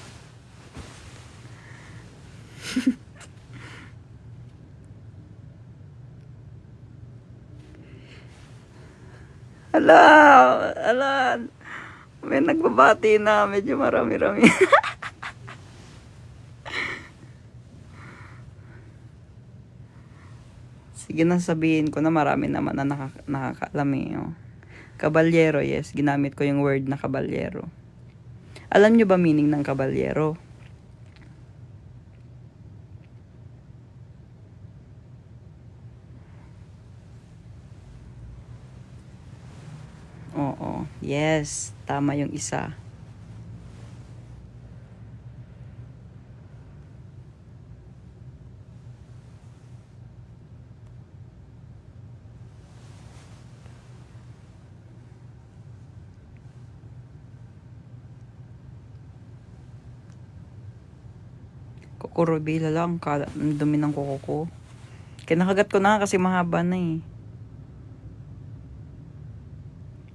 Ala, ala. May nagbabati na, medyo marami-rami. Sige na, sabihin ko na marami naman na nakakaalam eh. Oh. Kabalyero, yes. Ginamit ko yung word na kabalyero. Alam nyo ba meaning ng kabalyero? Oo. Yes. Tama yung isa. Kukurubila lang. Ang dumi ng kuko ko. Kinakagat ko na kasi mahaba na eh.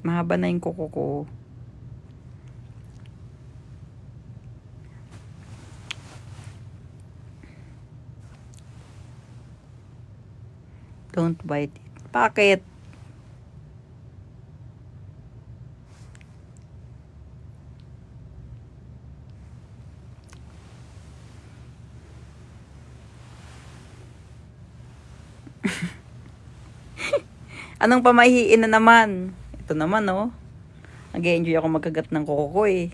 Mahaba na yung kuko ko. Don't bite it. Bakit? Anong pamahiin na naman? Ito naman, oh. Nag-enjoy ako magkagat ng kuko ko, eh.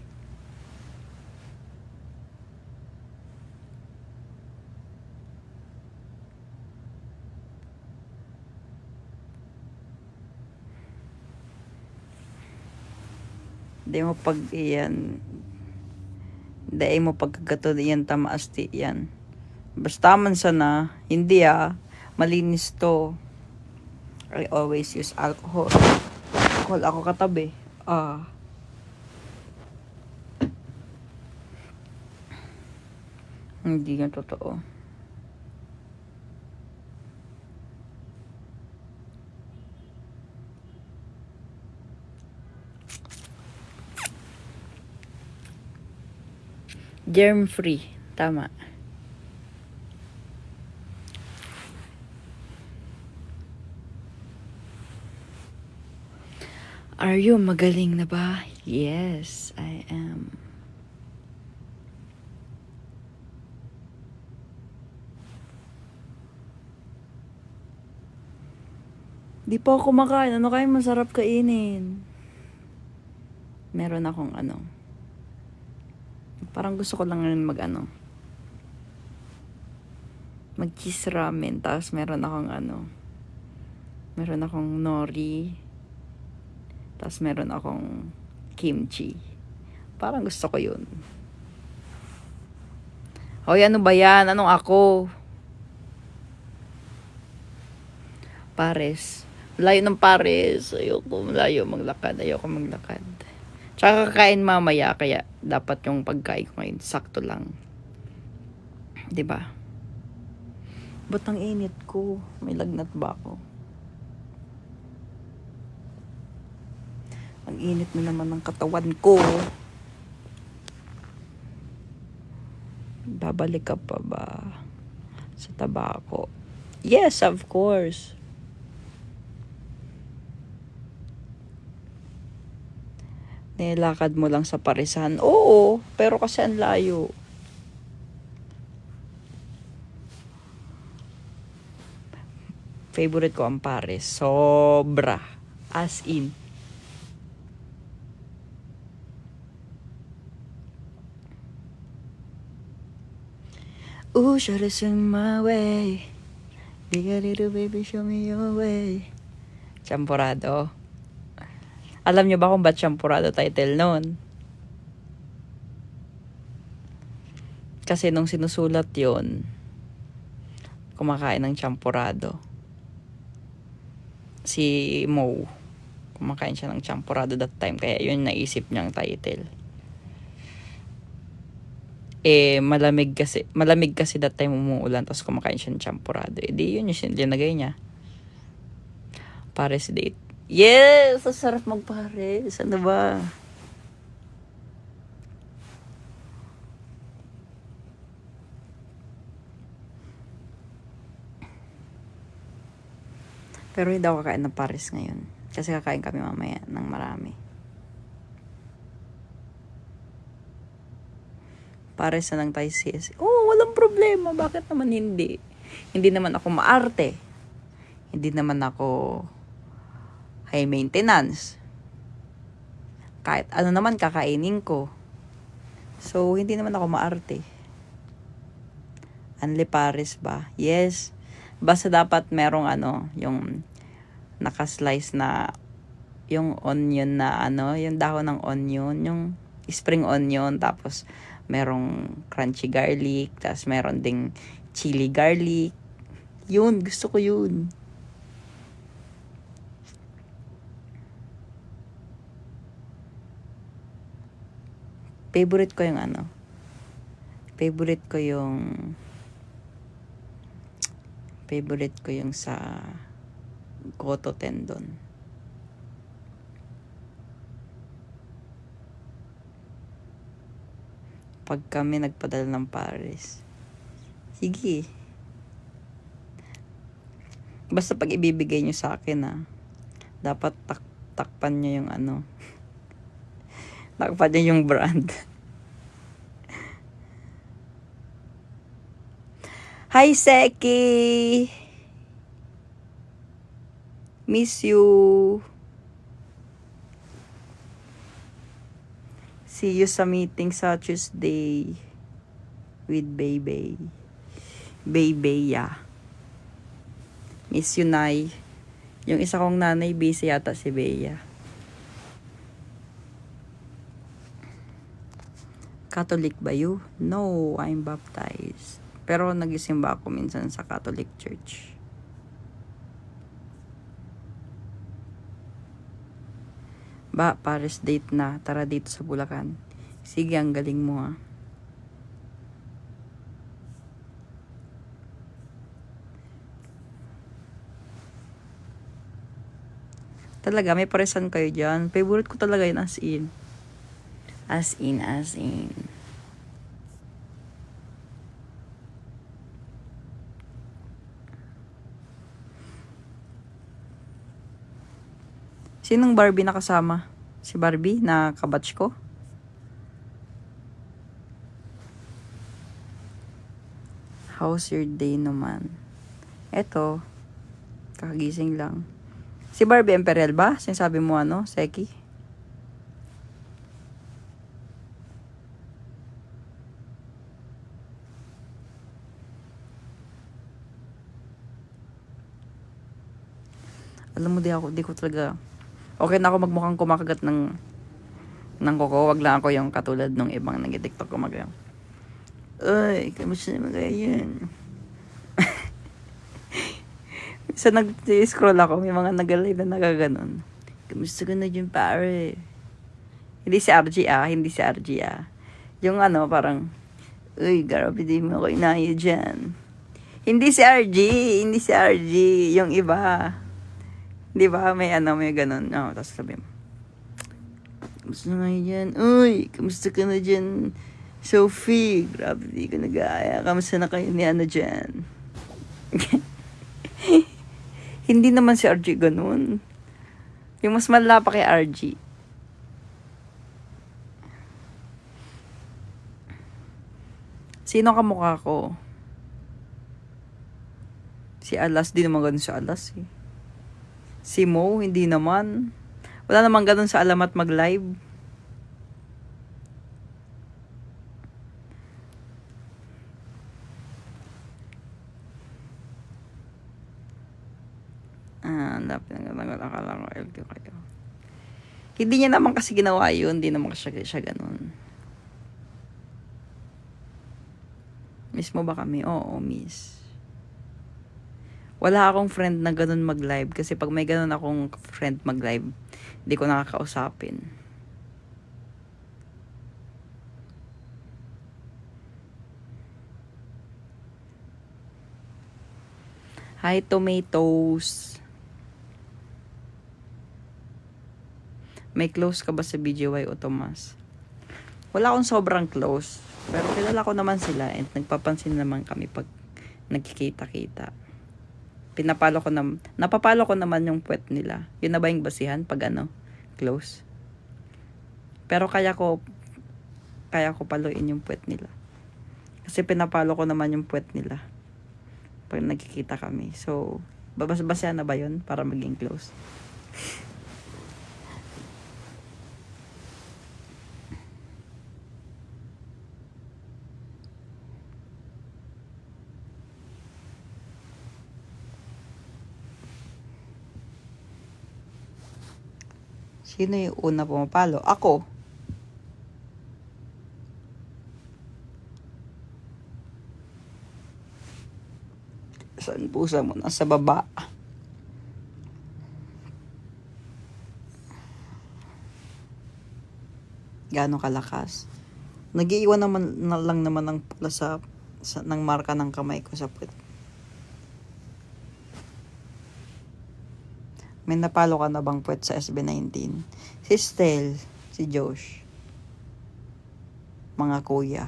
Hindi mo pag iyan. Hindi mo pagkagato iyan tamaasti yan. Basta man sana, hindi malinis to. I always use alcohol. Alcohol ako katabi. Hindi yan totoo. Germ free. Tama. Are you magaling na ba? Yes, I am. Di pa ako kumakain. Ano kaya masarap kainin? Meron akong parang gusto ko lang rin mag cheese ramen. Tapos meron akong nori. Tapos meron akong kimchi. Parang gusto ko yun. Hoy, ano ba yan? Anong ako? Pares. Layo ng Pares. Ayoko maglakad. Tsaka kakain mamaya. Kaya dapat yung pagkain ko ngayon sakto lang. Diba? Ba't ang init ko? May lagnat ba ako? Ang init na naman ng katawan ko. Babalik ka pa ba sa tabako? Yes, of course. Nilakad mo lang sa Parisan. Oo, pero kasi ang layo. Favorite ko ang Paris. Sobra. As in. Ooh, should have swing my way. Bigger little baby, show me your way. Champurado. Alam nyo ba kung ba't champurado title nun? Kasi nung sinusulat yon, kumakain ng champurado. Si Mo. Kumakain siya ng champurado that time. Kaya yun naisip niyang title. Malamig kasi that time umuulan, tapos kumakain siya ng champurado. Di yun yung linagay niya. Pares date. Yes! Ang sarap magpares. Ano ba? Pero hindi ako kakain ng Paris ngayon. Kasi kakain kami mamaya ng marami. Paris na lang tayo sis. Oh, walang problema. Bakit naman hindi? Hindi naman ako maarte. Hindi naman ako high maintenance. Kahit ano naman kakainin ko. So, hindi naman ako maarte. Only Paris ba? Yes. Basta dapat merong yung nakaslice na yung onion na yung dahon ng onion, yung spring onion, tapos merong crunchy garlic, tapos meron ding chili garlic. Yun, gusto ko yun. Favorite ko yung favorite ko yung sa goto tendon. Pag kami nagpadala ng Paris, sige. Basta pag ibibigay nyo sa akin dapat takpan nyo yung takpan nyo yung brand. Hi, Seki! Miss you! See you sa meeting sa Tuesday with Bebe. Bebe, yeah. Miss you, Nay. Yung isa kong nanay, busy yata si Bea. Catholic ba you? No, I'm baptized. Pero nagisimba ako minsan sa Catholic Church. Ba, Paris date na. Tara dito sa Bulacan. Sige, ang galing mo Talaga, may paresan kayo dyan. Favorite ko talaga yun, as in. As in. Sinong Barbie nakasama? Si Barbie na kabatch ko? How's your day naman? Eto, kakagising lang. Si Barbie Imperial ba? Sinasabi mo Seki? Alam mo, di ko talaga. Okay na ako magmukhang kumakagat ng koko. Wag lang ako yung katulad nung ibang nag-tiktok kumagayon. Ay, kamusta naman kayo yan? Minsan nag-scroll ako, may mga nag-live na nagaganon. Kamusta ka na dyan, pare? Hindi si RG Yung parang, uy, grabe di mo ako inaya dyan. Hindi si RG, yung iba. Di ba? May ganun. Tapos sabi mo, kamusta na kayo dyan? Uy, kamusta ka na dyan? Sophie, grabe di ka nag-aaya. Kamusta na kayo ni dyan? Hindi naman si RG ganun. Yung mas malala pa kay RG. Sino kamukha ko? Si Alas, di naman ganun si Alas eh. Si Mo, hindi naman. Wala naman ganun sa Alamat mag-live. Akala ko LQ kayo. Hindi niya naman kasi ginawa yun. Hindi naman siya ganun. Miss mo ba kami? Oo, miss. Wala akong friend na ganun mag-live. Kasi pag may ganun akong friend mag-live, hindi ko nakakausapin. Hi, tomatoes. May close ka ba sa BGY o Tomas? Wala akong sobrang close. Pero kilala ko naman sila and nagpapansin naman kami pag nagkikita-kita. napapalo ko naman yung puwet nila. Yun na ba yung basihan pag close? Pero kaya ko paluin yung puwet nila. Kasi pinapalo ko naman yung puwet nila pag nagkikita kami. So, basihan na ba yun para maging close? Sino yung una pumapalo? Ako. Saan pusa mo? Nasa baba. Gaano kalakas? Nag-iiwan lang naman ng pula ng marka ng kamay ko sa puwet. May napalo ka na bang puwet sa SB19? Si Stel, si Josh, mga kuya.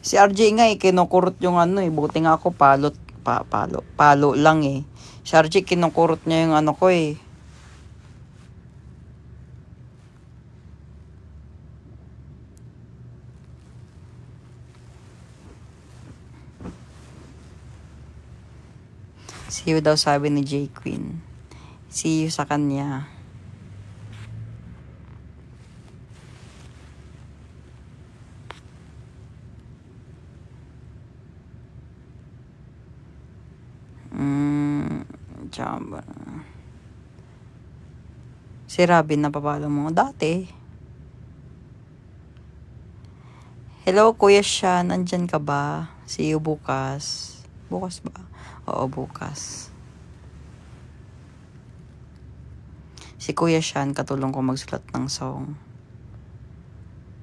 Si RJ nga kinukurot yung buti nga ako palo lang eh. Si RJ kinukurot niya yung ko eh. See you daw sabi ni J Queen. See you sa kanya. Chamba. Si Robin napapalo mo dati. Hello Kuya Sean, nandyan ka ba? See you bukas. Bukas ba? Oo, bukas. Si Kuya Sean, katulong ko magsulat ng song.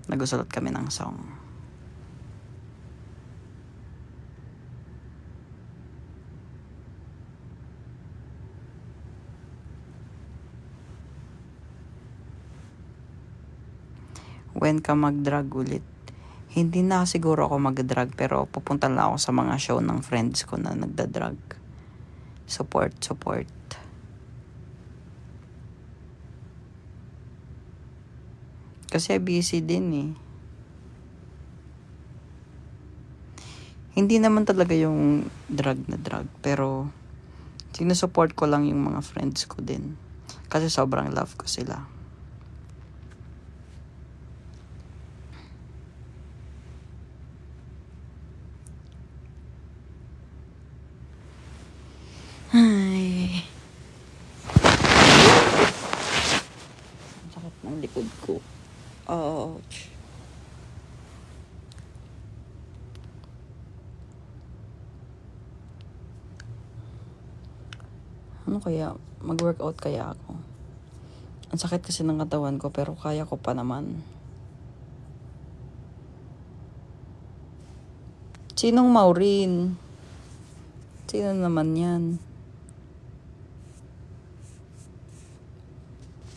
Nagsusulat kami ng song. When ka mag-drag ulit? Hindi na siguro ako mag-drag, pero pupunta lang ako sa mga show ng friends ko na nagda-drag. Support. Kasi busy din eh. Hindi naman talaga yung drag na drag, pero sinusupport ko lang yung mga friends ko din. Kasi sobrang love ko sila. Ay. Sakit ng likod ko. Ouch. Ano kaya? Mag-workout kaya ako? Ang sakit kasi ng katawan ko, pero kaya ko pa naman. Sinong Maureen? Sino naman yan?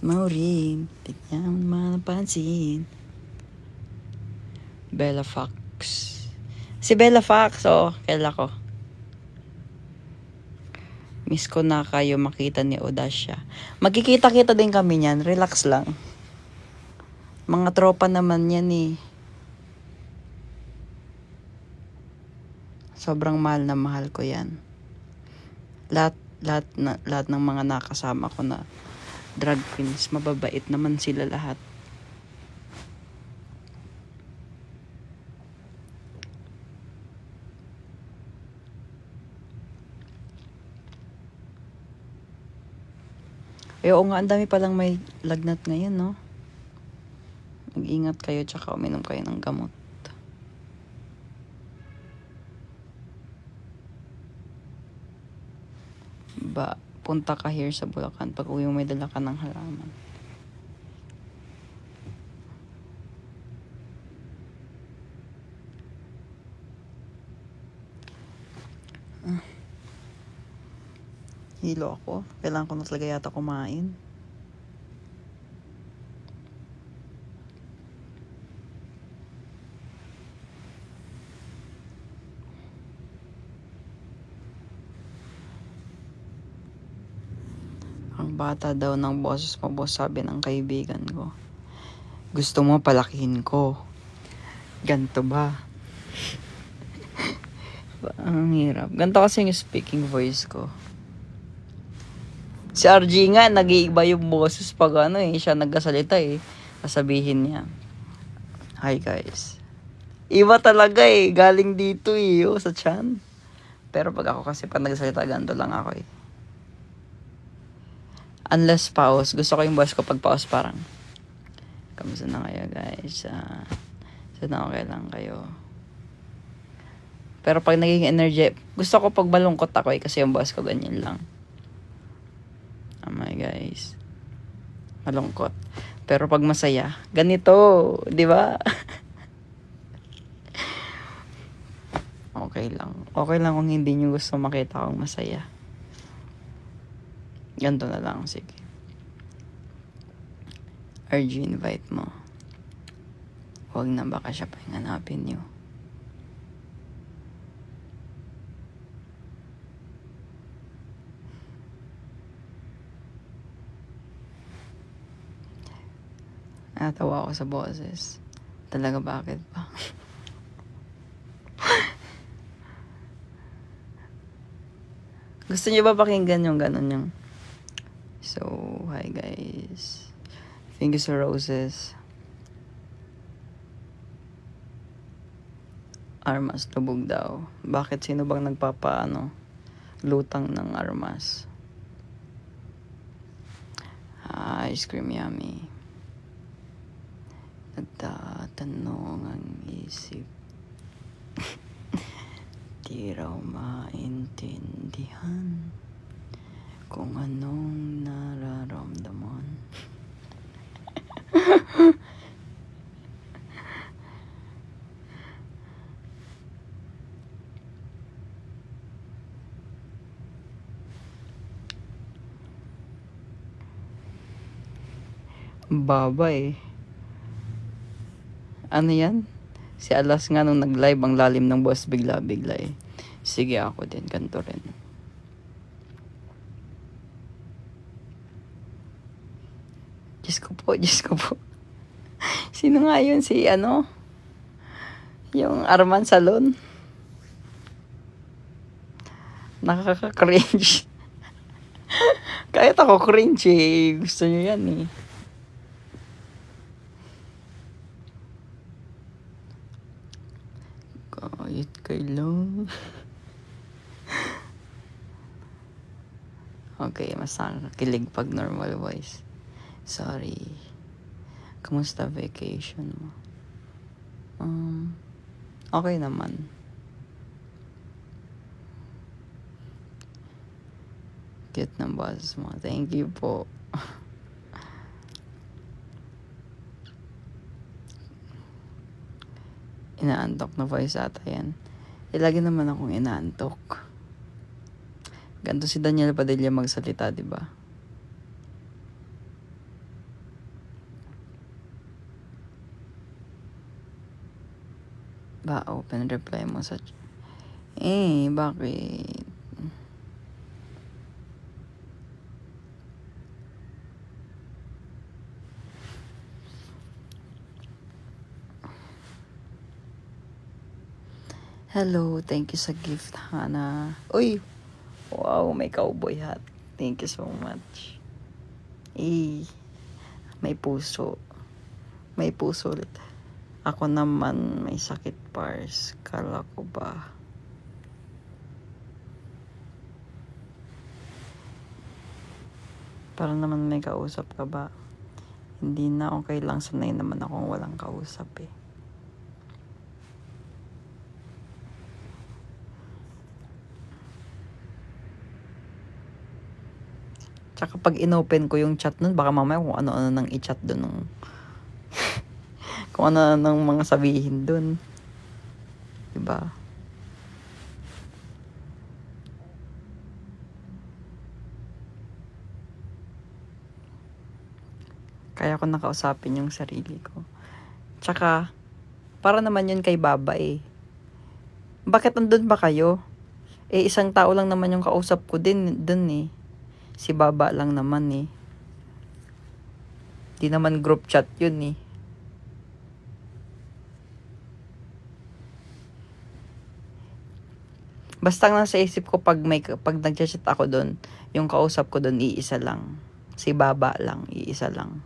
Maureen, tignan mo napansin. Bella Fox. Si Bella Fox, kaila ko. Miss ko na kayo makita ni Odasha. Magkikita-kita din kami niyan, relax lang. Mga tropa naman yan eh. Sobrang mahal ko yan. Lahat ng mga nakasama ko na drag queens, mababait naman sila lahat. Oo nga, ang dami palang may lagnat ngayon, no? Mag-ingat kayo, tsaka uminom kayo ng gamot. Punta ka here sa Bulacan pag uwi mo may dala ka ng halaman. Hilo ako. Kailangan ko na talaga yata kumain. Ang bata daw ng boses mo, boss, sabi ng kaibigan ko. Gusto mo palakihin ko. Ganto ba? Ang hirap. Ganto kasi yung speaking voice ko. Si RG nga, nag-iiba yung boses pag siya nagkasalita sasabihin niya, "Hi guys." Iba talaga galing dito sa chan. Pero pag ako kasi pag nagsalita, ganito lang ako Unless pause. Gusto ko yung boss ko pag pause parang, "Kamusta na kayo guys? Sana okay lang kayo." Pero pag naging energy, gusto ko pag malungkot ako kasi yung boss ko ganyan lang. Oh my guys. Malungkot. Pero pag masaya, ganito, di ba? Okay lang. Okay lang kung hindi nyo gusto makita akong masaya. Ganito na lang, sige. RG, invite mo. Huwag na, baka siya pa yung hanapin nyo. Natawa ako sa boses. Talaga, bakit pa? Gusto niyo ba pakinggan yung ganun yung... So, hi guys. Thank you sa roses. Armas lubog daw. Bakit? Sino bang lutang ng armas? Ice cream yummy. Nagtatanong ang isip. Di raw maintindihan kung anong nararamdaman. Baba Ano yan? Si Alas nga nung nag-live, ang lalim ng boss, bigla-bigla Sige, ako din, ganito rin. Diyos ko po. Sino nga yun? Yung Arman Salon? Nakaka-cringe. Kahit ako cringe Gusto nyo yan Kahit kailan. Okay, mas nakakakilig pag normal voice. Sorry. Kamusta vacation mo? Okay naman. Cute ng boses mo. Thank you po. Inaantok na voice ata yan. Lagi naman akong inaantok. Ganto si Daniel Padilla magsalita, di ba? Open reply mo sa... bakit? Hello, thank you sa gift, Hana. Uy! Wow, may cowboy hat. Thank you so much. May puso. May puso ulit. Ako naman may sakit pars. Kala ko ba? Para naman may kausap ka ba? Hindi na, okay lang. Sanay naman akong walang kausap Tsaka pag inopen ko yung chat nun, baka mamaya kung ano-ano nang i-chat dun nung... kung ano nang mga sabihin dun. Diba? Kaya ko nakausapin yung sarili ko. Tsaka, para naman yun kay Baba eh. Bakit andun ba kayo? Eh, isang tao lang naman yung kausap ko din dun eh. Si Baba lang naman eh. Di naman group chat yun eh. Basta nasa isip ko pag nag-chat ako doon, yung kausap ko doon iisa lang. Si Baba lang, iisa lang.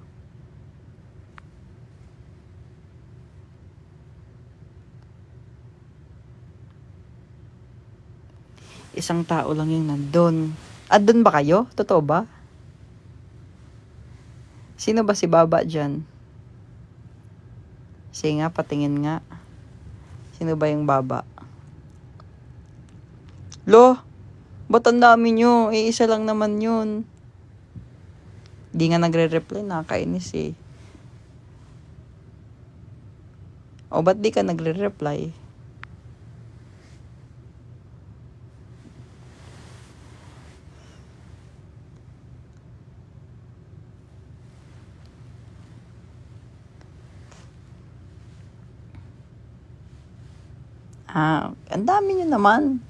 Isang tao lang yung nandun. Doon ba kayo? Totoo ba? Sino ba si Baba dyan? Sige nga, patingin nga. Sino ba yung Baba? Lo, ba't ang dami nyo? Isa lang naman yun. Di nga nagre-reply, nakakainis eh. O ba't di ka nagre-reply? Ang dami nyo naman.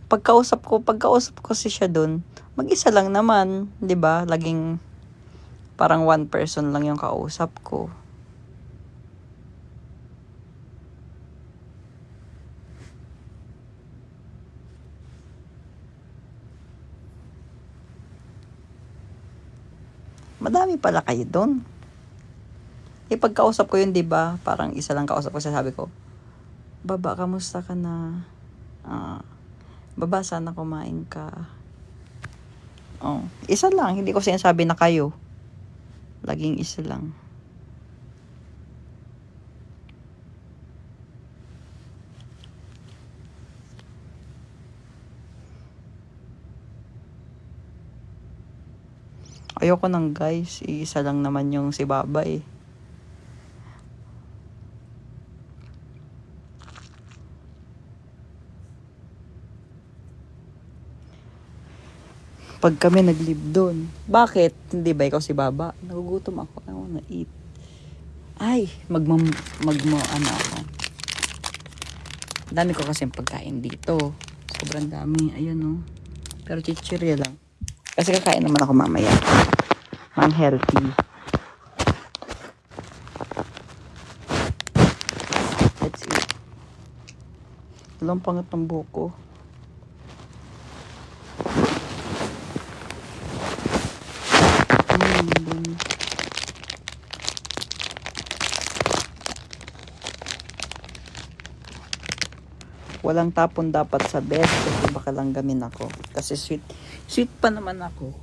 Pagkausap ko si siya doon, mag-isa lang naman, 'di ba? Laging parang one person lang yung kausap ko. Madami pala kayo doon. Pagkausap ko yun, 'di ba? Parang isa lang kausap ko, sabi ko, Baba, kamusta ka na? Baba, sana kumain ka. Isa lang. Hindi ko sinasabi na kayo. Laging isa lang. Ayoko nang guys. Isa lang naman yung si Baba eh. Pag kami nag-live doon. Bakit? Hindi ba ikaw si Baba? Nagugutom ako. I wanna eat. Ay, ano ako. Dami ko kasi pagkain dito. Sobrang dami. Ayun oh. Pero chichirya lang. Kasi kakain naman ako mamaya. Mang healthy. Let's eat. Walang pangat ng buko. Walang tapon dapat sa bed kasi baka langgamin ako. Kasi sweet pa naman ako.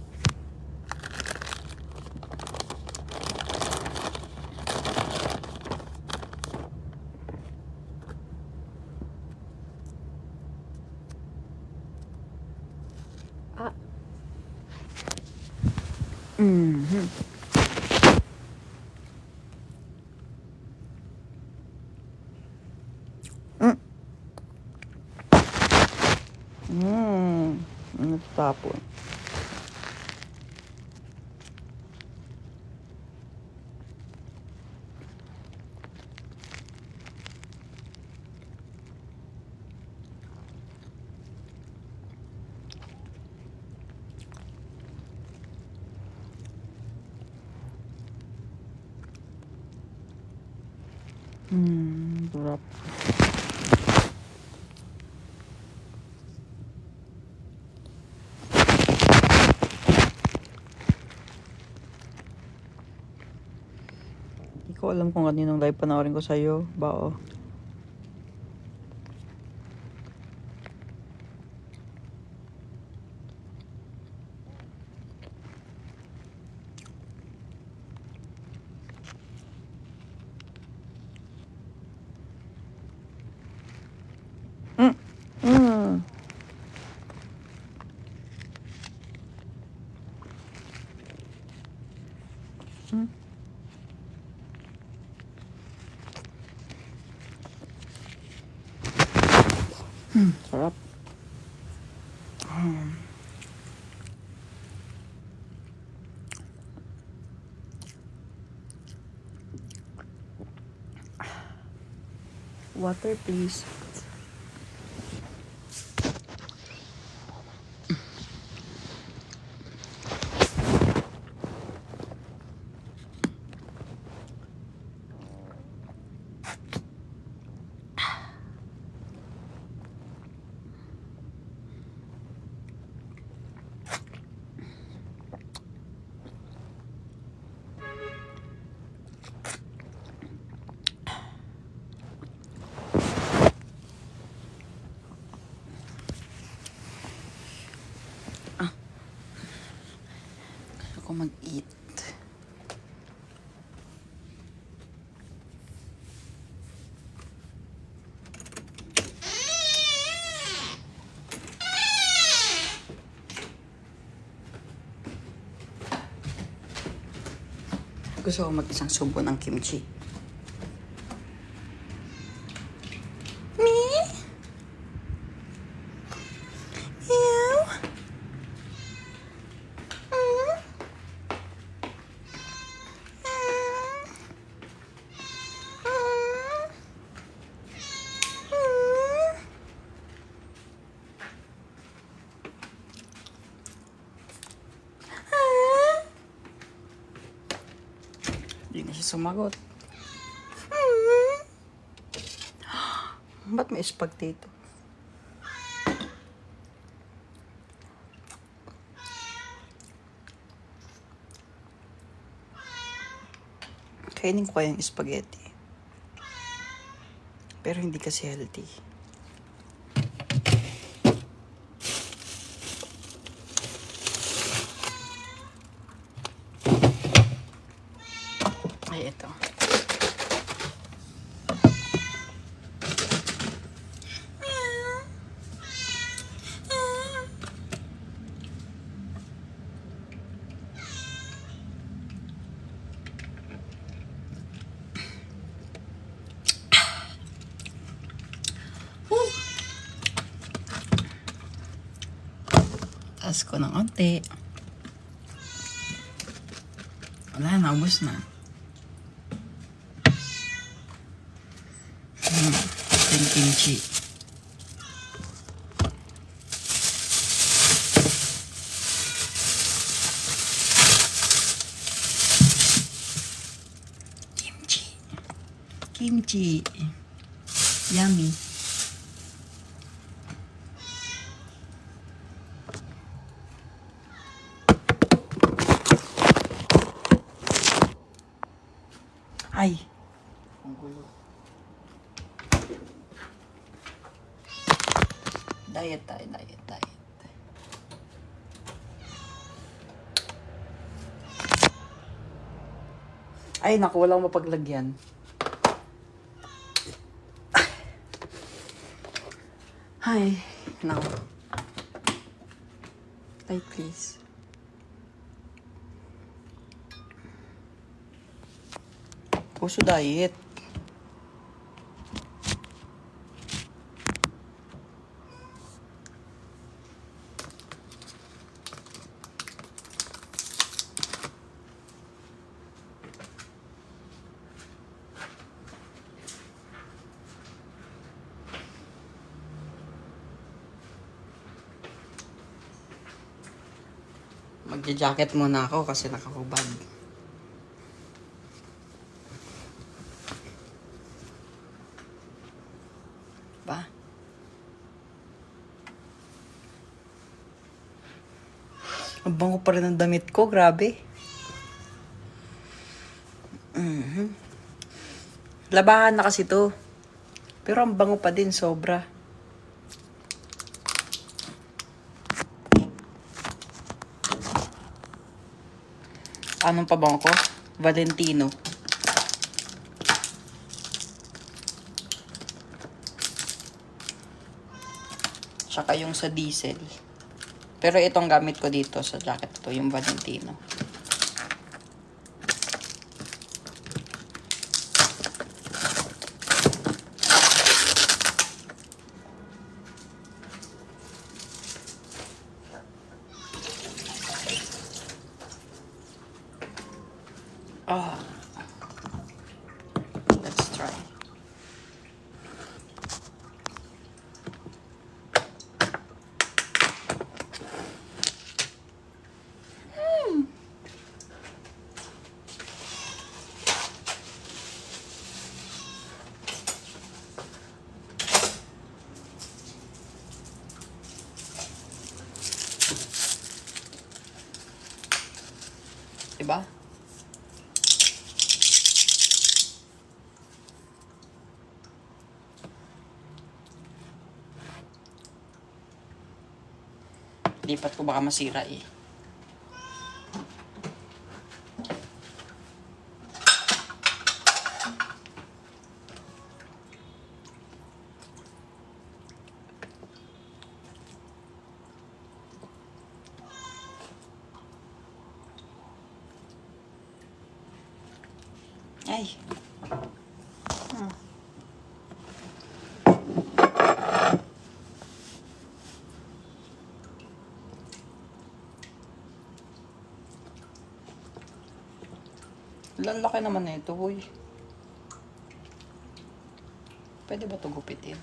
Tapon. Sarap. Hindi ko alam kung kaninong live panoorin ko sa'yo. Bao. Sarap. Water, please. Ako mag-eat. Gusto ko mag-isang subo ng kimchi. Me? You? Hindi na siya sumagot. Ba't may spaghetti? Kainin ko yung spaghetti. Pero hindi kasi healthy. Ay, ito. Taas ko ng onti. Wala, naubos na. Yung kimchi. Kimchi. Yummy. Ay. Ang gulo. Diet tayo, diet. Ay, naku, walang mapaglagyan. Ay, naku. Ay, please. Puso diet. Magja-jacket muna ako kasi nakakubad. Ba? Ang bango pa rin ng damit ko, grabe. Labahan na kasi to. Pero ang bango pa din, sobra. Anong pabango ko? Valentino. Tsaka yung sa diesel. Pero itong gamit ko dito sa jacket to, yung Valentino. Oh. Let's try. Diba? Lipat ko baka masira eh. Ay. Lalaki naman na ito, boy. Pwede ba ito gupitin?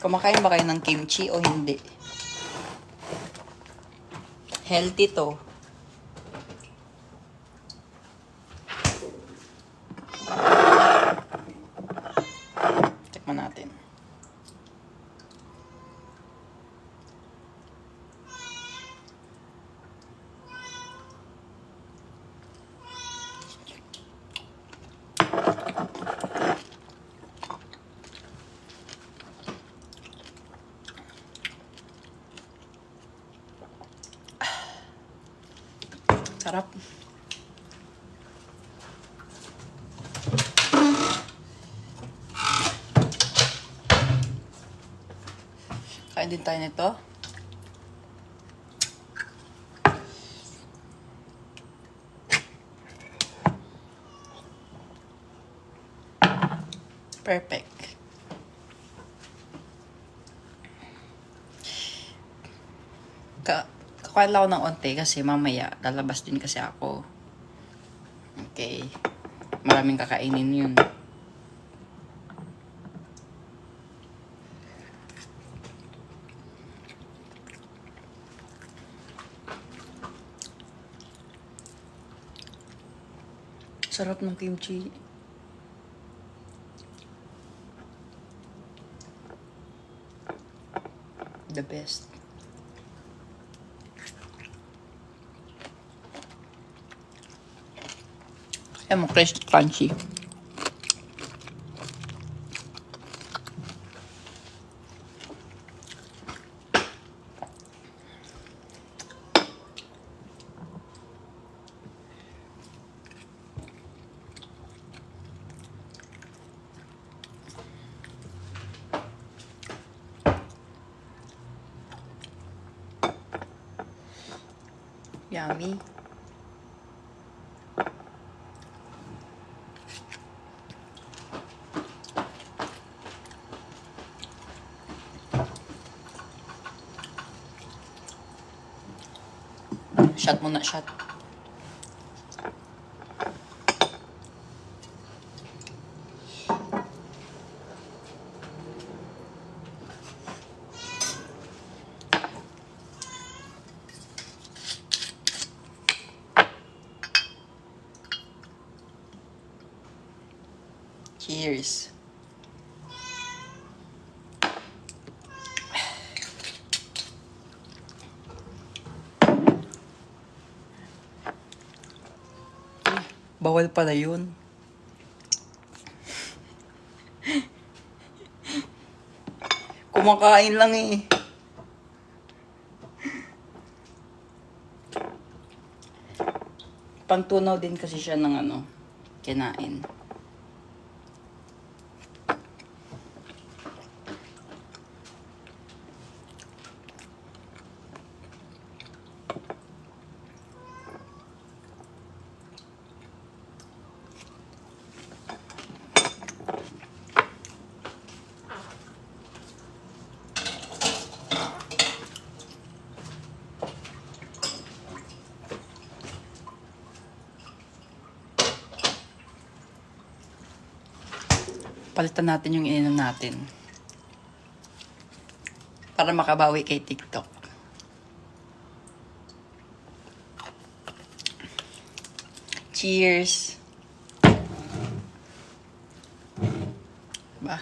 Kumakain ba kayo ng kimchi o hindi? Healthy to. Tikman natin. Sarap. Kain din tayo nito. Perfect. Kakain lang ako ng onte kasi mamaya lalabas din kasi ako. Okay. Maraming kakainin yun. Sarap ng kimchi. The best. Ayan mo, crunchy. Yummy. Shot muna, shot. Cheers. Bawal pala yun. Kumakain lang eh. Pangtunaw din kasi siya ng kinain. Palitan natin yung ininom natin. Para makabawi kay TikTok. Cheers! Ba?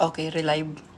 Okay, relive.